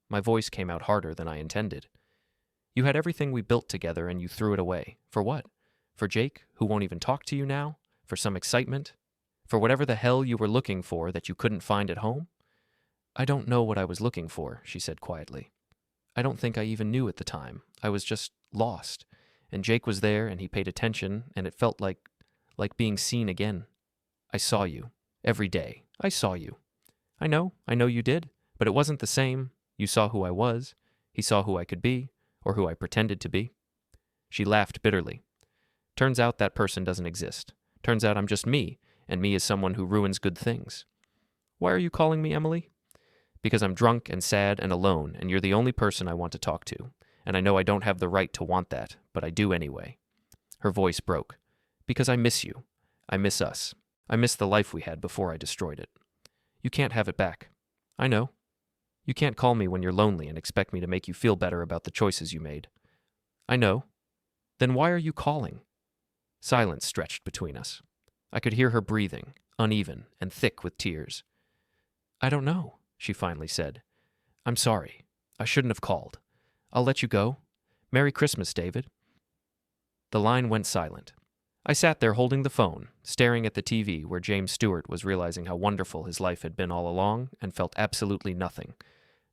My voice came out harder than I intended. You had everything we built together and you threw it away. For what? For Jake, who won't even talk to you now? For some excitement? For whatever the hell you were looking for that you couldn't find at home? I don't know what I was looking for, she said quietly. I don't think I even knew at the time. I was just lost. And Jake was there and he paid attention and it felt like being seen again. I saw you. Every day. I saw you. I know you did. But it wasn't the same. You saw who I was. He saw who I could be, or who I pretended to be. She laughed bitterly. Turns out that person doesn't exist. Turns out I'm just me, and me is someone who ruins good things. Why are you calling me Emily? Because I'm drunk and sad and alone, and you're the only person I want to talk to. And I know I don't have the right to want that, but I do anyway. Her voice broke. Because I miss you. I miss us. I miss the life we had before I destroyed it. You can't have it back. I know. You can't call me when you're lonely and expect me to make you feel better about the choices you made. I know. Then why are you calling? Silence stretched between us. I could hear her breathing, uneven and thick with tears. I don't know, she finally said. I'm sorry. I shouldn't have called. I'll let you go. Merry Christmas, David. The line went silent. I sat there holding the phone, staring at the TV where James Stewart was realizing how wonderful his life had been all along and felt absolutely nothing.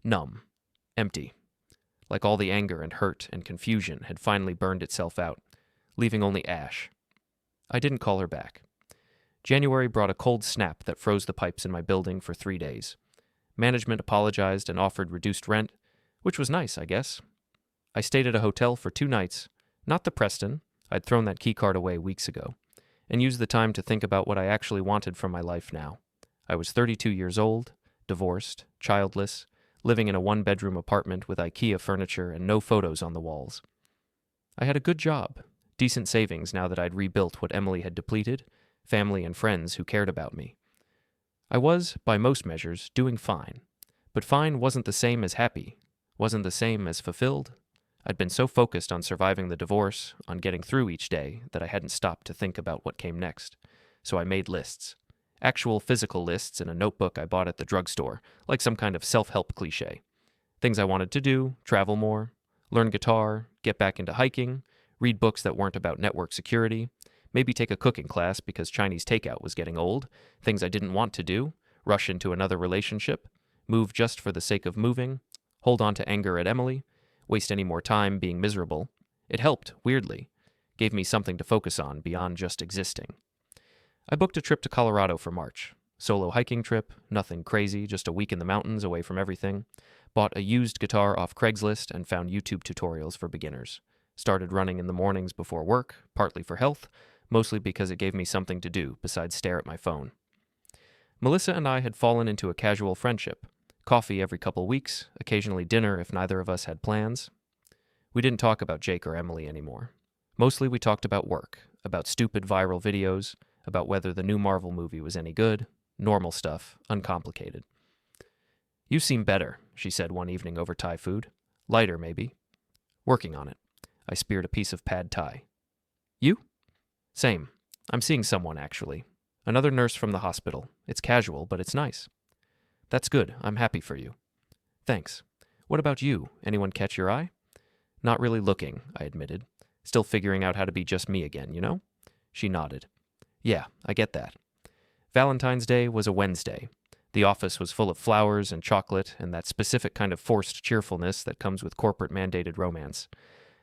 Numb. Empty. Like all the anger and hurt and confusion had finally burned itself out, leaving only ash. I didn't call her back. January brought a cold snap that froze the pipes in my building for 3 days. Management apologized and offered reduced rent, which was nice, I guess. I stayed at a hotel for 2 nights, not the Preston, I'd thrown that keycard away weeks ago, and used the time to think about what I actually wanted from my life now. I was 32 years old, divorced, childless, living in a 1-bedroom apartment with IKEA furniture and no photos on the walls. I had a good job, decent savings now that I'd rebuilt what Emily had depleted, family and friends who cared about me. I was, by most measures, doing fine. But fine wasn't the same as happy, wasn't the same as fulfilled. I'd been so focused on surviving the divorce, on getting through each day, that I hadn't stopped to think about what came next. So I made lists. Actual physical lists in a notebook I bought at the drugstore, like some kind of self-help cliche. Things I wanted to do, travel more, learn guitar, get back into hiking, read books that weren't about network security, maybe take a cooking class because Chinese takeout was getting old, things I didn't want to do, rush into another relationship, move just for the sake of moving, hold on to anger at Emily, waste any more time being miserable. It helped, weirdly. Gave me something to focus on beyond just existing. I booked a trip to Colorado for March. Solo hiking trip, nothing crazy, just a week in the mountains away from everything. Bought a used guitar off Craigslist and found YouTube tutorials for beginners. Started running in the mornings before work, partly for health, mostly because it gave me something to do besides stare at my phone. Melissa and I had fallen into a casual friendship. Coffee every couple weeks, occasionally dinner if neither of us had plans. We didn't talk about Jake or Emily anymore. Mostly we talked about work, about stupid viral videos, about whether the new Marvel movie was any good, normal stuff, uncomplicated. You seem better, she said one evening over Thai food. Lighter, maybe. Working on it. I speared a piece of pad Thai. You? Same. I'm seeing someone, actually. Another nurse from the hospital. It's casual, but it's nice. That's good. I'm happy for you. Thanks. What about you? Anyone catch your eye? Not really looking, I admitted. Still figuring out how to be just me again, you know? She nodded. Yeah, I get that. Valentine's Day was a Wednesday. The office was full of flowers and chocolate and that specific kind of forced cheerfulness that comes with corporate-mandated romance.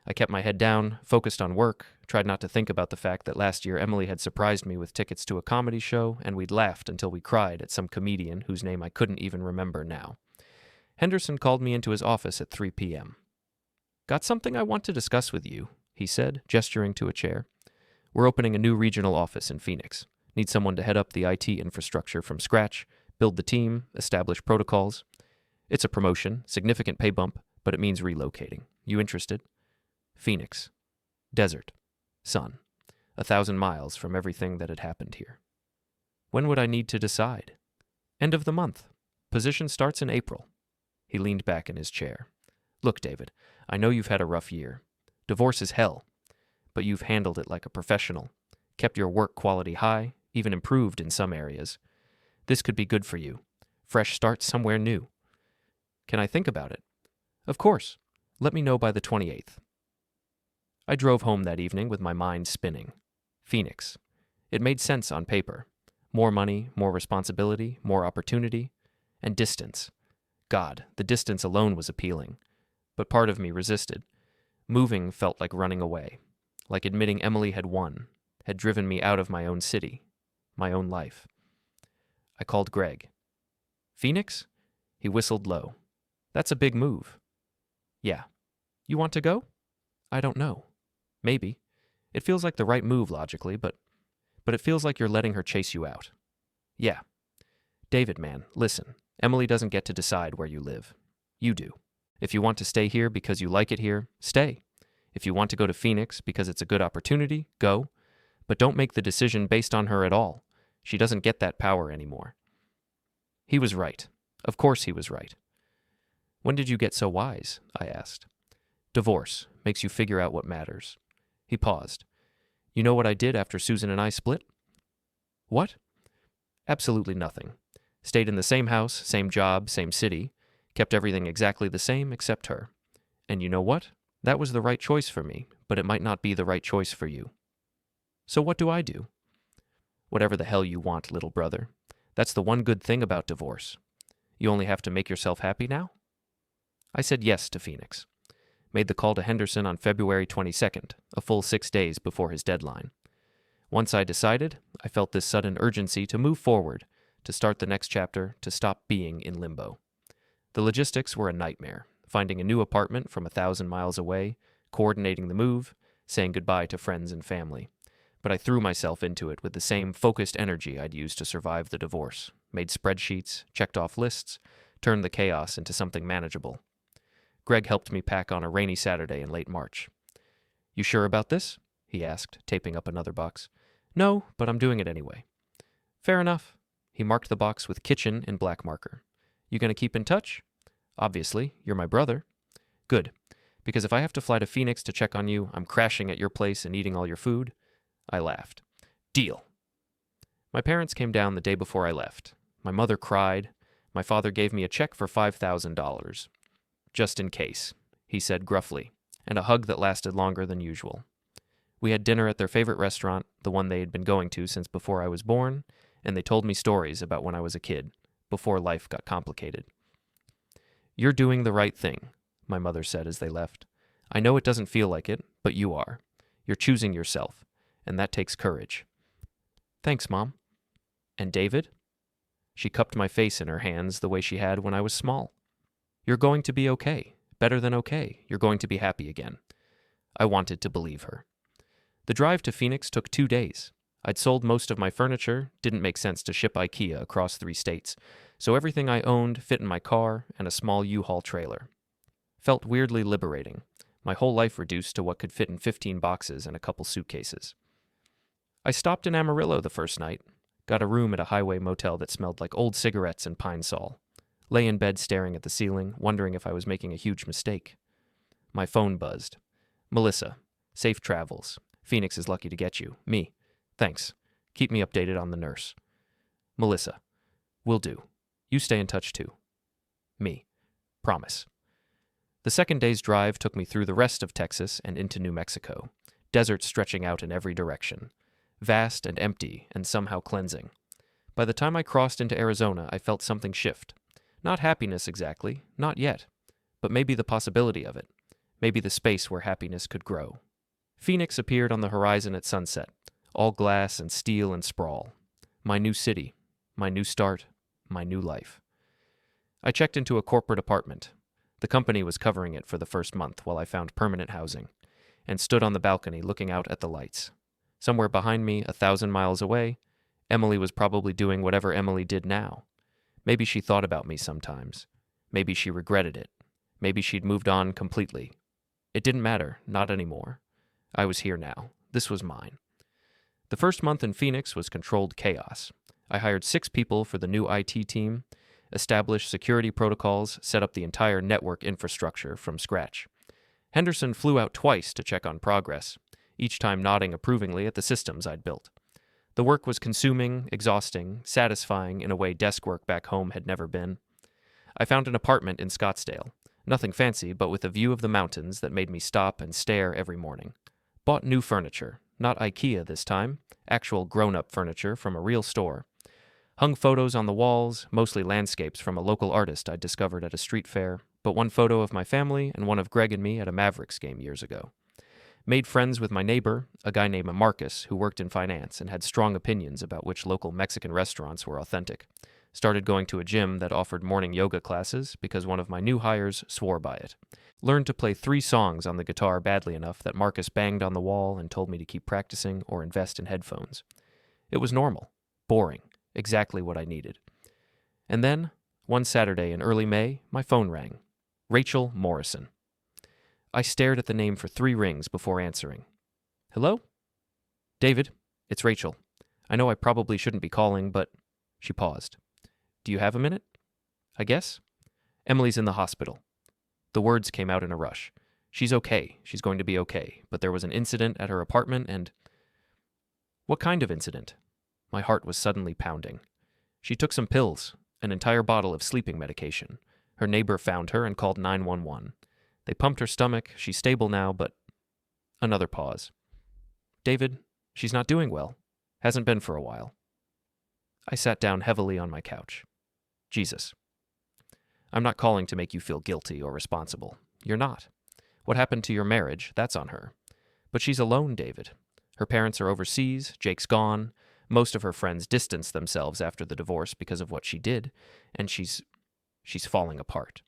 I kept my head down, focused on work, tried not to think about the fact that last year Emily had surprised me with tickets to a comedy show, and we'd laughed until we cried at some comedian whose name I couldn't even remember now. Henderson called me into his office at 3 p.m. Got something I want to discuss with you, he said, gesturing to a chair. We're opening a new regional office in Phoenix. Need someone to head up the IT infrastructure from scratch, build the team, establish protocols. It's a promotion, significant pay bump, but it means relocating. You interested? Phoenix. Desert. Sun. 1,000 miles from everything that had happened here. When would I need to decide? End of the month. Position starts in April. He leaned back in his chair. Look, David, I know you've had a rough year. Divorce is hell. But you've handled it like a professional, kept your work quality high, even improved in some areas. This could be good for you. Fresh start somewhere new. Can I think about it? Of course. Let me know by the 28th. I drove home that evening with my mind spinning. Phoenix. It made sense on paper. More money, more responsibility, more opportunity, and distance. God, the distance alone was appealing. But part of me resisted. Moving felt like running away, like admitting Emily had won, had driven me out of my own city, my own life. I called Greg. Phoenix? He whistled low. That's a big move. Yeah. You want to go? I don't know. Maybe. It feels like the right move logically, but it feels like you're letting her chase you out. Yeah. David, man, listen. Emily doesn't get to decide where you live. You do. If you want to stay here because you like it here, stay. If you want to go to Phoenix because it's a good opportunity, go. But don't make the decision based on her at all. She doesn't get that power anymore. He was right. Of course he was right. When did you get so wise? I asked. Divorce makes you figure out what matters. He paused. You know what I did after Susan and I split? What? Absolutely nothing. Stayed in the same house, same job, same city. Kept everything exactly the same except her. And you know what? That was the right choice for me, but it might not be the right choice for you. So what do I do? Whatever the hell you want, little brother. That's the one good thing about divorce. You only have to make yourself happy now? I said yes to Phoenix. Made the call to Henderson on February 22nd, a full 6 days before his deadline. Once I decided, I felt this sudden urgency to move forward, to start the next chapter, to stop being in limbo. The logistics were a nightmare, finding a new apartment from 1,000 miles away, coordinating the move, saying goodbye to friends and family. But I threw myself into it with the same focused energy I'd used to survive the divorce, made spreadsheets, checked off lists, turned the chaos into something manageable. Greg helped me pack on a rainy Saturday in late March. You sure about this? He asked, taping up another box. No, but I'm doing it anyway. Fair enough. He marked the box with kitchen in black marker. You gonna keep in touch? Obviously, you're my brother. Good, because if I have to fly to Phoenix to check on you, I'm crashing at your place and eating all your food. I laughed. Deal. My parents came down the day before I left. My mother cried. My father gave me a check for $5,000. Just in case, he said gruffly, and a hug that lasted longer than usual. We had dinner at their favorite restaurant, the one they had been going to since before I was born, and they told me stories about when I was a kid, before life got complicated. You're doing the right thing, my mother said as they left. I know it doesn't feel like it, but you are. You're choosing yourself, and that takes courage. Thanks, Mom. And David? She cupped my face in her hands the way she had when I was small. You're going to be okay. Better than okay. You're going to be happy again. I wanted to believe her. The drive to Phoenix took 2 days. I'd sold most of my furniture, didn't make sense to ship IKEA across 3 states, so everything I owned fit in my car and a small U-Haul trailer. Felt weirdly liberating, my whole life reduced to what could fit in 15 boxes and a couple suitcases. I stopped in Amarillo the first night, got a room at a highway motel that smelled like old cigarettes and pine sol. Lay in bed staring at the ceiling, wondering if I was making a huge mistake. My phone buzzed. Melissa, safe travels. Phoenix is lucky to get you. Me. Thanks. Keep me updated on the nurse. Melissa. Will do. You stay in touch too. Me. Promise. The second day's drive took me through the rest of Texas and into New Mexico, desert stretching out in every direction, vast and empty and somehow cleansing. By the time I crossed into Arizona, I felt something shift. Not happiness exactly, not yet, but maybe the possibility of it, maybe the space where happiness could grow. Phoenix appeared on the horizon at sunset, all glass and steel and sprawl. My new city, my new start, my new life. I checked into a corporate apartment. The company was covering it for the first month while I found permanent housing, and stood on the balcony looking out at the lights. Somewhere behind me, 1,000 miles away, Emily was probably doing whatever Emily did now. Maybe she thought about me sometimes. Maybe she regretted it. Maybe she'd moved on completely. It didn't matter, not anymore. I was here now. This was mine. The first month in Phoenix was controlled chaos. I hired 6 people for the new IT team, established security protocols, set up the entire network infrastructure from scratch. Henderson flew out twice to check on progress, each time nodding approvingly at the systems I'd built. The work was consuming, exhausting, satisfying in a way desk work back home had never been. I found an apartment in Scottsdale, nothing fancy but with a view of the mountains that made me stop and stare every morning. Bought new furniture, not IKEA this time, actual grown-up furniture from a real store. Hung photos on the walls, mostly landscapes from a local artist I'd discovered at a street fair, but one photo of my family and one of Greg and me at a Mavericks game years ago. Made friends with my neighbor, a guy named Marcus, who worked in finance and had strong opinions about which local Mexican restaurants were authentic. Started going to a gym that offered morning yoga classes because one of my new hires swore by it. Learned to play 3 songs on the guitar badly enough that Marcus banged on the wall and told me to keep practicing or invest in headphones. It was normal, boring, exactly what I needed. And then, one Saturday in early May, my phone rang. Rachel Morrison. I stared at the name for 3 rings before answering. Hello? David, it's Rachel. I know I probably shouldn't be calling, but... She paused. Do you have a minute? I guess. Emily's in the hospital. The words came out in a rush. She's okay. She's going to be okay. But there was an incident at her apartment and... What kind of incident? My heart was suddenly pounding. She took some pills, an entire bottle of sleeping medication. Her neighbor found her and called 911. They pumped her stomach. She's stable now, but... Another pause. David, she's not doing well. Hasn't been for a while. I sat down heavily on my couch. Jesus. I'm not calling to make you feel guilty or responsible. You're not. What happened to your marriage, that's on her. But she's alone, David. Her parents are overseas, Jake's gone. Most of her friends distanced themselves after the divorce because of what she did, and she's falling apart.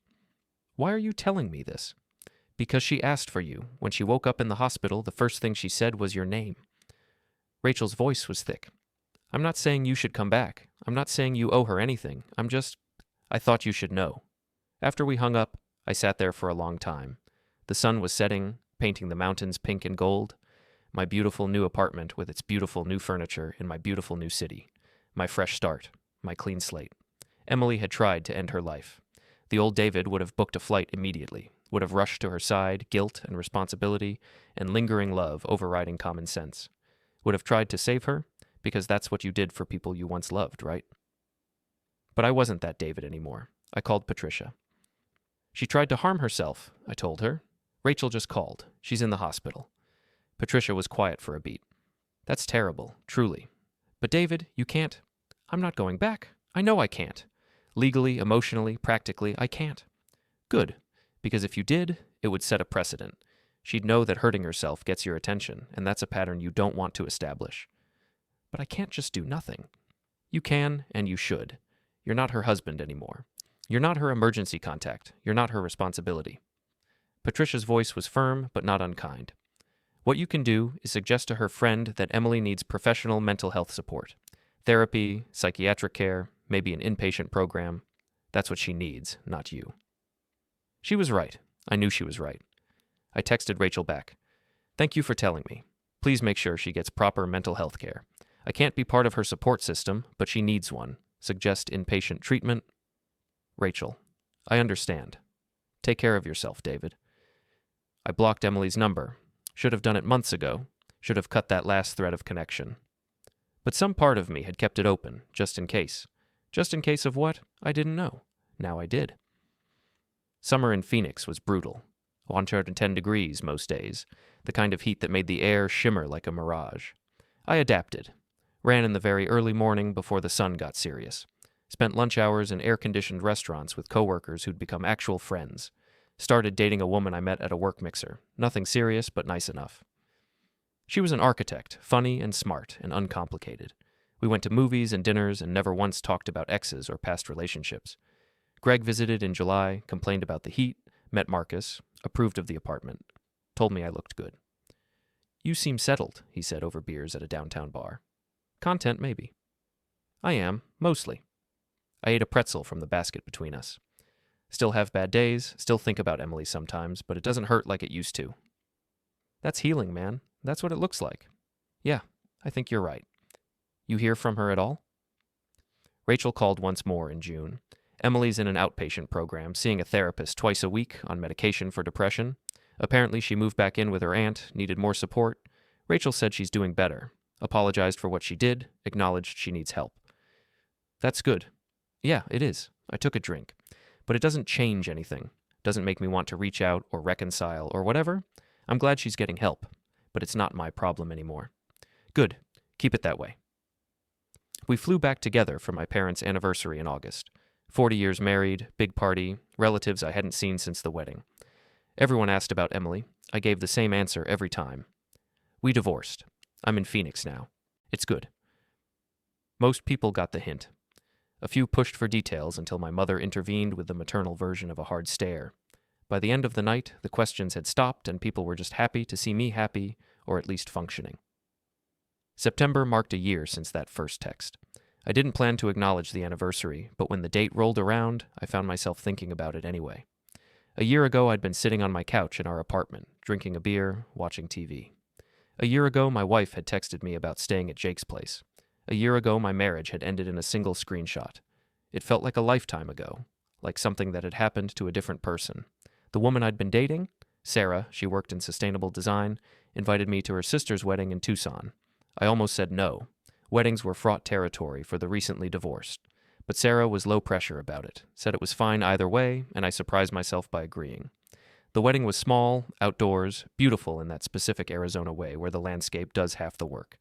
Why are you telling me this? Because she asked for you. When she woke up in the hospital, the first thing she said was your name. Rachel's voice was thick. I'm not saying you should come back. I'm not saying you owe her anything. I thought you should know. After we hung up, I sat there for a long time. The sun was setting, painting the mountains pink and gold. My beautiful new apartment with its beautiful new furniture in my beautiful new city. My fresh start. My clean slate. Emily had tried to end her life. The old David would have booked a flight immediately, would have rushed to her side, guilt and responsibility, and lingering love overriding common sense. Would have tried to save her, because that's what you did for people you once loved, right? But I wasn't that David anymore. I called Patricia. She tried to harm herself, I told her. Rachel just called. She's in the hospital. Patricia was quiet for a beat. That's terrible, truly. But David, you can't. I'm not going back. I know I can't. Legally, emotionally, practically, I can't. Good, because if you did, it would set a precedent. She'd know that hurting herself gets your attention, and that's a pattern you don't want to establish. But I can't just do nothing. You can, and you should. You're not her husband anymore. You're not her emergency contact. You're not her responsibility. Patricia's voice was firm, but not unkind. What you can do is suggest to her friend that Emily needs professional mental health support. Therapy, psychiatric care, maybe an inpatient program. That's what she needs, not you. She was right. I knew she was right. I texted Rachel back. Thank you for telling me. Please make sure she gets proper mental health care. I can't be part of her support system, but she needs one. Suggest inpatient treatment. Rachel, I understand. Take care of yourself, David. I blocked Emily's number. Should have done it months ago. Should have cut that last thread of connection. But some part of me had kept it open, just in case. Just in case of what? I didn't know. Now I did. Summer in Phoenix was brutal. 110 degrees most days, the kind of heat that made the air shimmer like a mirage. I adapted. Ran in the very early morning before the sun got serious. Spent lunch hours in air-conditioned restaurants with coworkers who'd become actual friends. Started dating a woman I met at a work mixer. Nothing serious, but nice enough. She was an architect, funny and smart and uncomplicated. We went to movies and dinners and never once talked about exes or past relationships. Greg visited in July, complained about the heat, met Marcus, approved of the apartment, told me I looked good. "You seem settled," he said over beers at a downtown bar. "Content, maybe." "I am, mostly." I ate a pretzel from the basket between us. Still have bad days, still think about Emily sometimes, but it doesn't hurt like it used to. "That's healing, man. That's what it looks like." "Yeah, I think you're right." "You hear from her at all?" Rachel called once more in June. Emily's in an outpatient program, seeing a therapist twice a week on medication for depression. Apparently she moved back in with her aunt, needed more support. Rachel said she's doing better, apologized for what she did, acknowledged she needs help. "That's good." "Yeah, it is. I took a drink. But it doesn't change anything. Doesn't make me want to reach out or reconcile or whatever. I'm glad she's getting help, but it's not my problem anymore." "Good. Keep it that way." We flew back together for my parents' anniversary in August. 40 years married, big party, relatives I hadn't seen since the wedding. Everyone asked about Emily. I gave the same answer every time. We divorced. I'm in Phoenix now. It's good. Most people got the hint. A few pushed for details until my mother intervened with the maternal version of a hard stare. By the end of the night, the questions had stopped and people were just happy to see me happy, or at least functioning. September marked a year since that first text. I didn't plan to acknowledge the anniversary, but when the date rolled around, I found myself thinking about it anyway. A year ago, I'd been sitting on my couch in our apartment, drinking a beer, watching TV. A year ago, my wife had texted me about staying at Jake's place. A year ago, my marriage had ended in a single screenshot. It felt like a lifetime ago, like something that had happened to a different person. The woman I'd been dating, Sarah, she worked in sustainable design, invited me to her sister's wedding in Tucson. I almost said no. Weddings were fraught territory for the recently divorced. But Sarah was low pressure about it, said it was fine either way, and I surprised myself by agreeing. The wedding was small, outdoors, beautiful in that specific Arizona way where the landscape does half the work.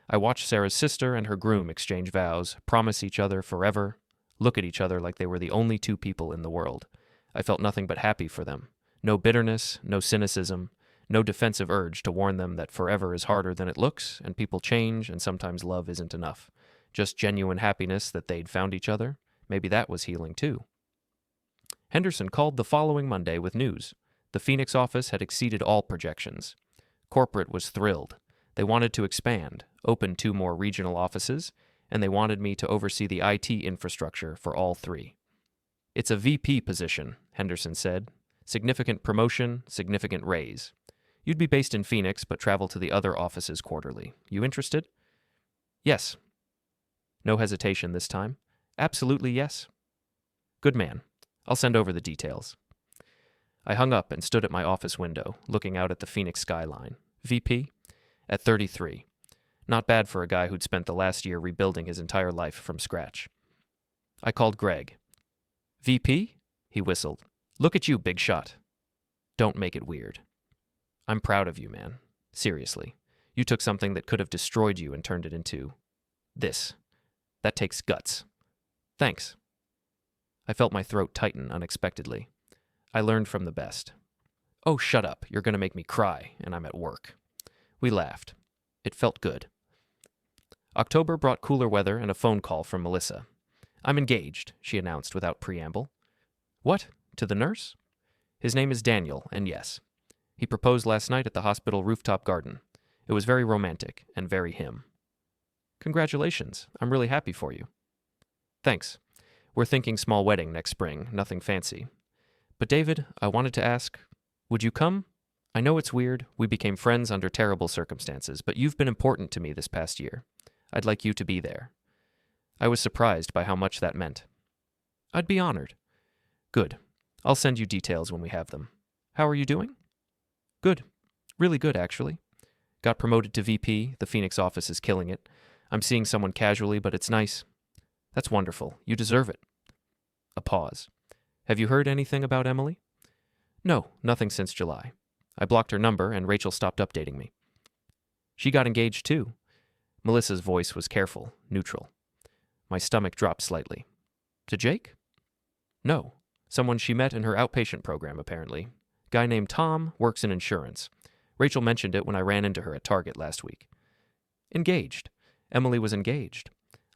I watched Sarah's sister and her groom exchange vows, promise each other forever, look at each other like they were the only two people in the world. I felt nothing but happy for them. No bitterness, no cynicism, no defensive urge to warn them that forever is harder than it looks, and people change, and sometimes love isn't enough. Just genuine happiness that they'd found each other. Maybe that was healing too. Henderson called the following Monday with news. The Phoenix office had exceeded all projections. Corporate was thrilled. They wanted to expand, open 2 more regional offices, and they wanted me to oversee the IT infrastructure for all 3. "It's a VP position," Henderson said. "Significant promotion, significant raise. You'd be based in Phoenix, but travel to the other offices quarterly. You interested?" "Yes." No hesitation this time. "Absolutely yes." "Good man. I'll send over the details." I hung up and stood at my office window, looking out at the Phoenix skyline. VP? At 33. Not bad for a guy who'd spent the last year rebuilding his entire life from scratch. I called Greg. "VP?" He whistled. "Look at you, big shot." "Don't make it weird." "I'm proud of you, man. Seriously. You took something that could have destroyed you and turned it into this. That takes guts." "Thanks." I felt my throat tighten unexpectedly. I learned from the best. "Oh, shut up. You're going to make me cry, and I'm at work." We laughed. It felt good. October brought cooler weather and a phone call from Melissa. "I'm engaged," she announced without preamble. "What? To the nurse?" "His name is Daniel, and yes. He proposed last night at the hospital rooftop garden. It was very romantic and very him." "Congratulations. I'm really happy for you." "Thanks. We're thinking small wedding next spring, nothing fancy. But David, I wanted to ask, would you come? I know it's weird. We became friends under terrible circumstances, but you've been important to me this past year. I'd like you to be there." I was surprised by how much that meant. "I'd be honored." "Good. I'll send you details when we have them. How are you doing?" "Good. Really good, actually. Got promoted to VP. The Phoenix office is killing it. I'm seeing someone casually, but it's nice. That's wonderful. You deserve it. A pause. Have you heard anything about Emily? No, nothing since July. I blocked her number and Rachel stopped updating me. She got engaged too. Melissa's voice was careful, neutral. My stomach dropped slightly. To Jake? No. Someone she met in her outpatient program, apparently. Guy named Tom works in insurance. Rachel mentioned it when I ran into her at Target last week. Engaged. Emily was engaged.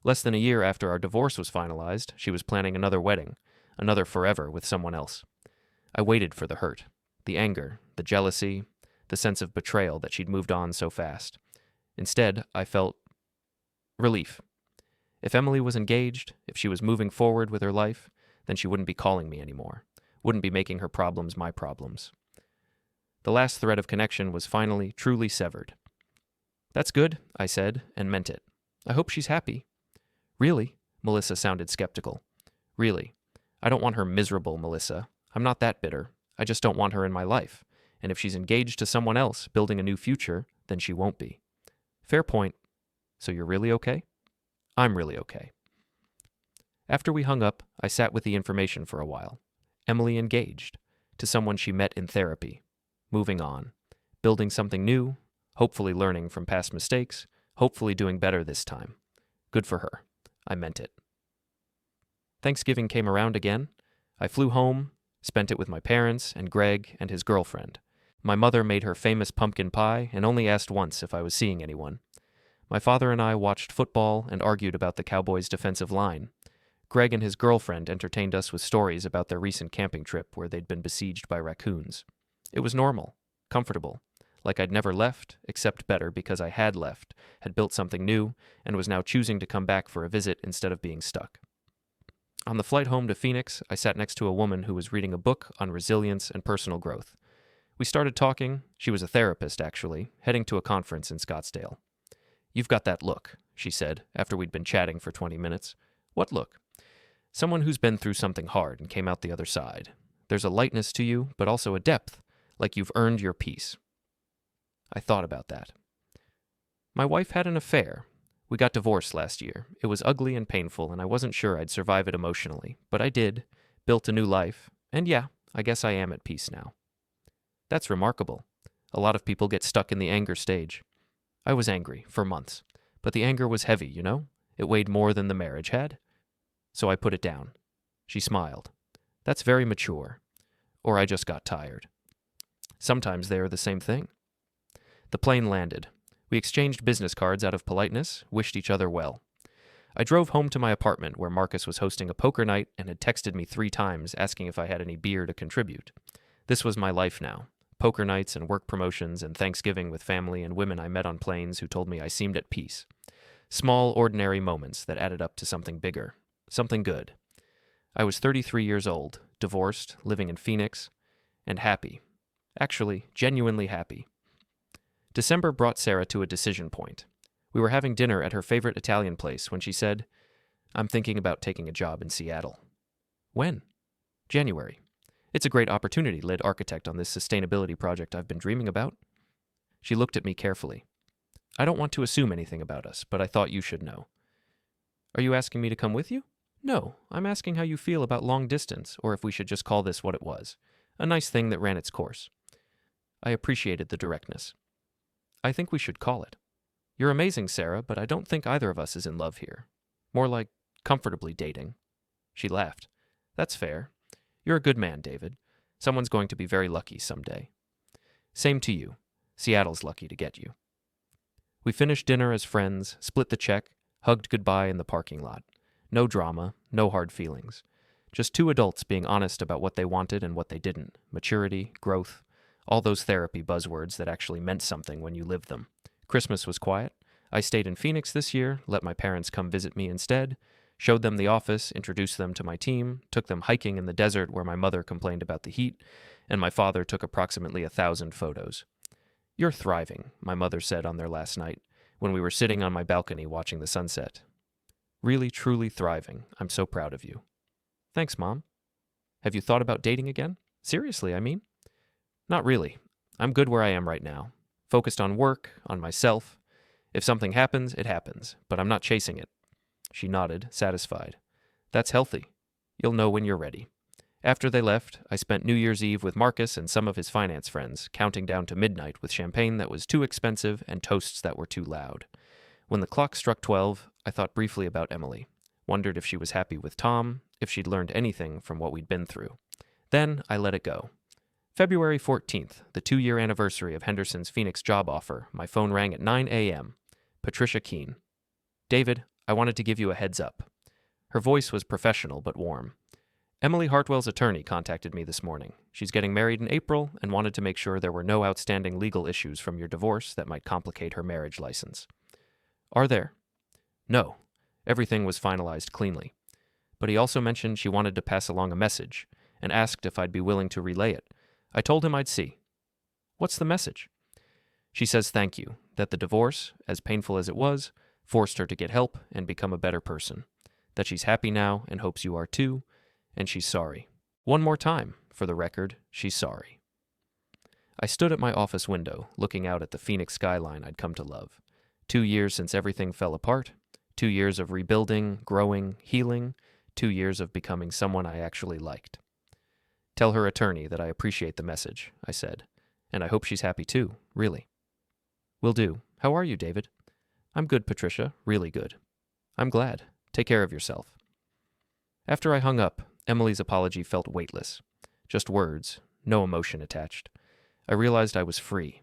Less than a year after our divorce was finalized, she was planning another wedding, another forever with someone else. I waited for the hurt, the anger, the jealousy, the sense of betrayal that she'd moved on so fast. Instead, I felt relief. If Emily was engaged, if she was moving forward with her life, then she wouldn't be calling me anymore, wouldn't be making her problems my problems. The last thread of connection was finally, truly severed. That's good, I said, and meant it. I hope she's happy. Really? Melissa sounded skeptical. Really. I don't want her miserable, Melissa. I'm not that bitter. I just don't want her in my life. And if she's engaged to someone else, building a new future, then she won't be. Fair point. So you're really okay? I'm really okay. After we hung up, I sat with the information for a while. Emily engaged, to someone she met in therapy. Moving on. Building something new, hopefully learning from past mistakes, hopefully doing better this time. Good for her. I meant it. Thanksgiving came around again. I flew home, spent it with my parents and Greg and his girlfriend. My mother made her famous pumpkin pie and only asked once if I was seeing anyone. My father and I watched football and argued about the Cowboys' defensive line. Greg and his girlfriend entertained us with stories about their recent camping trip where they'd been besieged by raccoons. It was normal, comfortable, like I'd never left, except better because I had left, had built something new, and was now choosing to come back for a visit instead of being stuck. On the flight home to Phoenix, I sat next to a woman who was reading a book on resilience and personal growth. We started talking. She was a therapist, actually, heading to a conference in Scottsdale. You've got that look, she said, after we'd been chatting for 20 minutes. What look? Someone who's been through something hard and came out the other side. There's a lightness to you, but also a depth, like you've earned your peace. I thought about that. My wife had an affair. We got divorced last year. It was ugly and painful, and I wasn't sure I'd survive it emotionally. But I did, built a new life, and yeah, I guess I am at peace now. That's remarkable. A lot of people get stuck in the anger stage. I was angry, for months. But the anger was heavy, you know? It weighed more than the marriage had. So I put it down. She smiled. That's very mature. Or I just got tired. Sometimes they are the same thing. The plane landed. We exchanged business cards out of politeness, wished each other well. I drove home to my apartment where Marcus was hosting a poker night and had texted me 3 times asking if I had any beer to contribute. This was my life now. Poker nights and work promotions and Thanksgiving with family and women I met on planes who told me I seemed at peace. Small, ordinary moments that added up to something bigger. Something good. I was 33 years old, divorced, living in Phoenix, and happy. Actually, genuinely happy. December brought Sarah to a decision point. We were having dinner at her favorite Italian place when she said, I'm thinking about taking a job in Seattle. When? January. It's a great opportunity, lead architect on this sustainability project I've been dreaming about. She looked at me carefully. I don't want to assume anything about us, but I thought you should know. Are you asking me to come with you? No, I'm asking how you feel about long distance, or if we should just call this what it was. A nice thing that ran its course. I appreciated the directness. I think we should call it. You're amazing, Sarah, but I don't think either of us is in love here. More like comfortably dating. She laughed. That's fair. You're a good man, David. Someone's going to be very lucky someday. Same to you. Seattle's lucky to get you. We finished dinner as friends, split the check, hugged goodbye in the parking lot. No drama, no hard feelings. Just 2 adults being honest about what they wanted and what they didn't. Maturity, growth, all those therapy buzzwords that actually meant something when you lived them. Christmas was quiet. I stayed in Phoenix this year, let my parents come visit me instead, showed them the office, introduced them to my team, took them hiking in the desert where my mother complained about the heat, and my father took approximately 1,000 photos. You're thriving, my mother said on their last night, when we were sitting on my balcony watching the sunset. Really, truly thriving. I'm so proud of you. Thanks, Mom. Have you thought about dating again? Seriously, I mean. Not really. I'm good where I am right now. Focused on work, on myself. If something happens, it happens, but I'm not chasing it. She nodded, satisfied. That's healthy. You'll know when you're ready. After they left, I spent New Year's Eve with Marcus and some of his finance friends, counting down to midnight with champagne that was too expensive and toasts that were too loud. When the clock struck 12, I thought briefly about Emily, wondered if she was happy with Tom, if she'd learned anything from what we'd been through. Then I let it go. February 14th, the 2-year anniversary of Henderson's Phoenix job offer, my phone rang at 9 a.m. Patricia Keene. David, I wanted to give you a heads up. Her voice was professional but warm. Emily Hartwell's attorney contacted me this morning. She's getting married in April and wanted to make sure there were no outstanding legal issues from your divorce that might complicate her marriage license. Are there? No. Everything was finalized cleanly. But he also mentioned she wanted to pass along a message and asked if I'd be willing to relay it. I told him I'd see. What's the message? She says thank you, that the divorce, as painful as it was, forced her to get help and become a better person, that she's happy now and hopes you are too, and she's sorry. One more time, for the record, she's sorry. I stood at my office window, looking out at the Phoenix skyline I'd come to love. 2 years since everything fell apart, 2 years of rebuilding, growing, healing, 2 years of becoming someone I actually liked. Tell her attorney that I appreciate the message, I said, and I hope she's happy too, really. Will do. How are you, David? I'm good, Patricia, really good. I'm glad. Take care of yourself. After I hung up, Emily's apology felt weightless. Just words, no emotion attached. I realized I was free.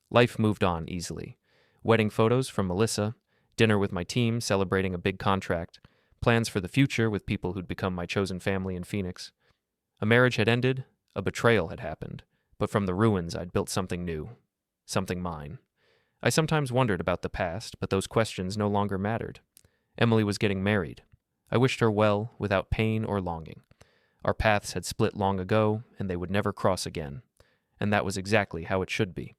Life moved on easily. Wedding photos from Melissa, dinner with my team celebrating a big contract, plans for the future with people who'd become my chosen family in Phoenix. A marriage had ended, a betrayal had happened, but from the ruins I'd built something new, something mine. I sometimes wondered about the past, but those questions no longer mattered. Emily was getting married. I wished her well, without pain or longing. Our paths had split long ago, and they would never cross again. And that was exactly how it should be.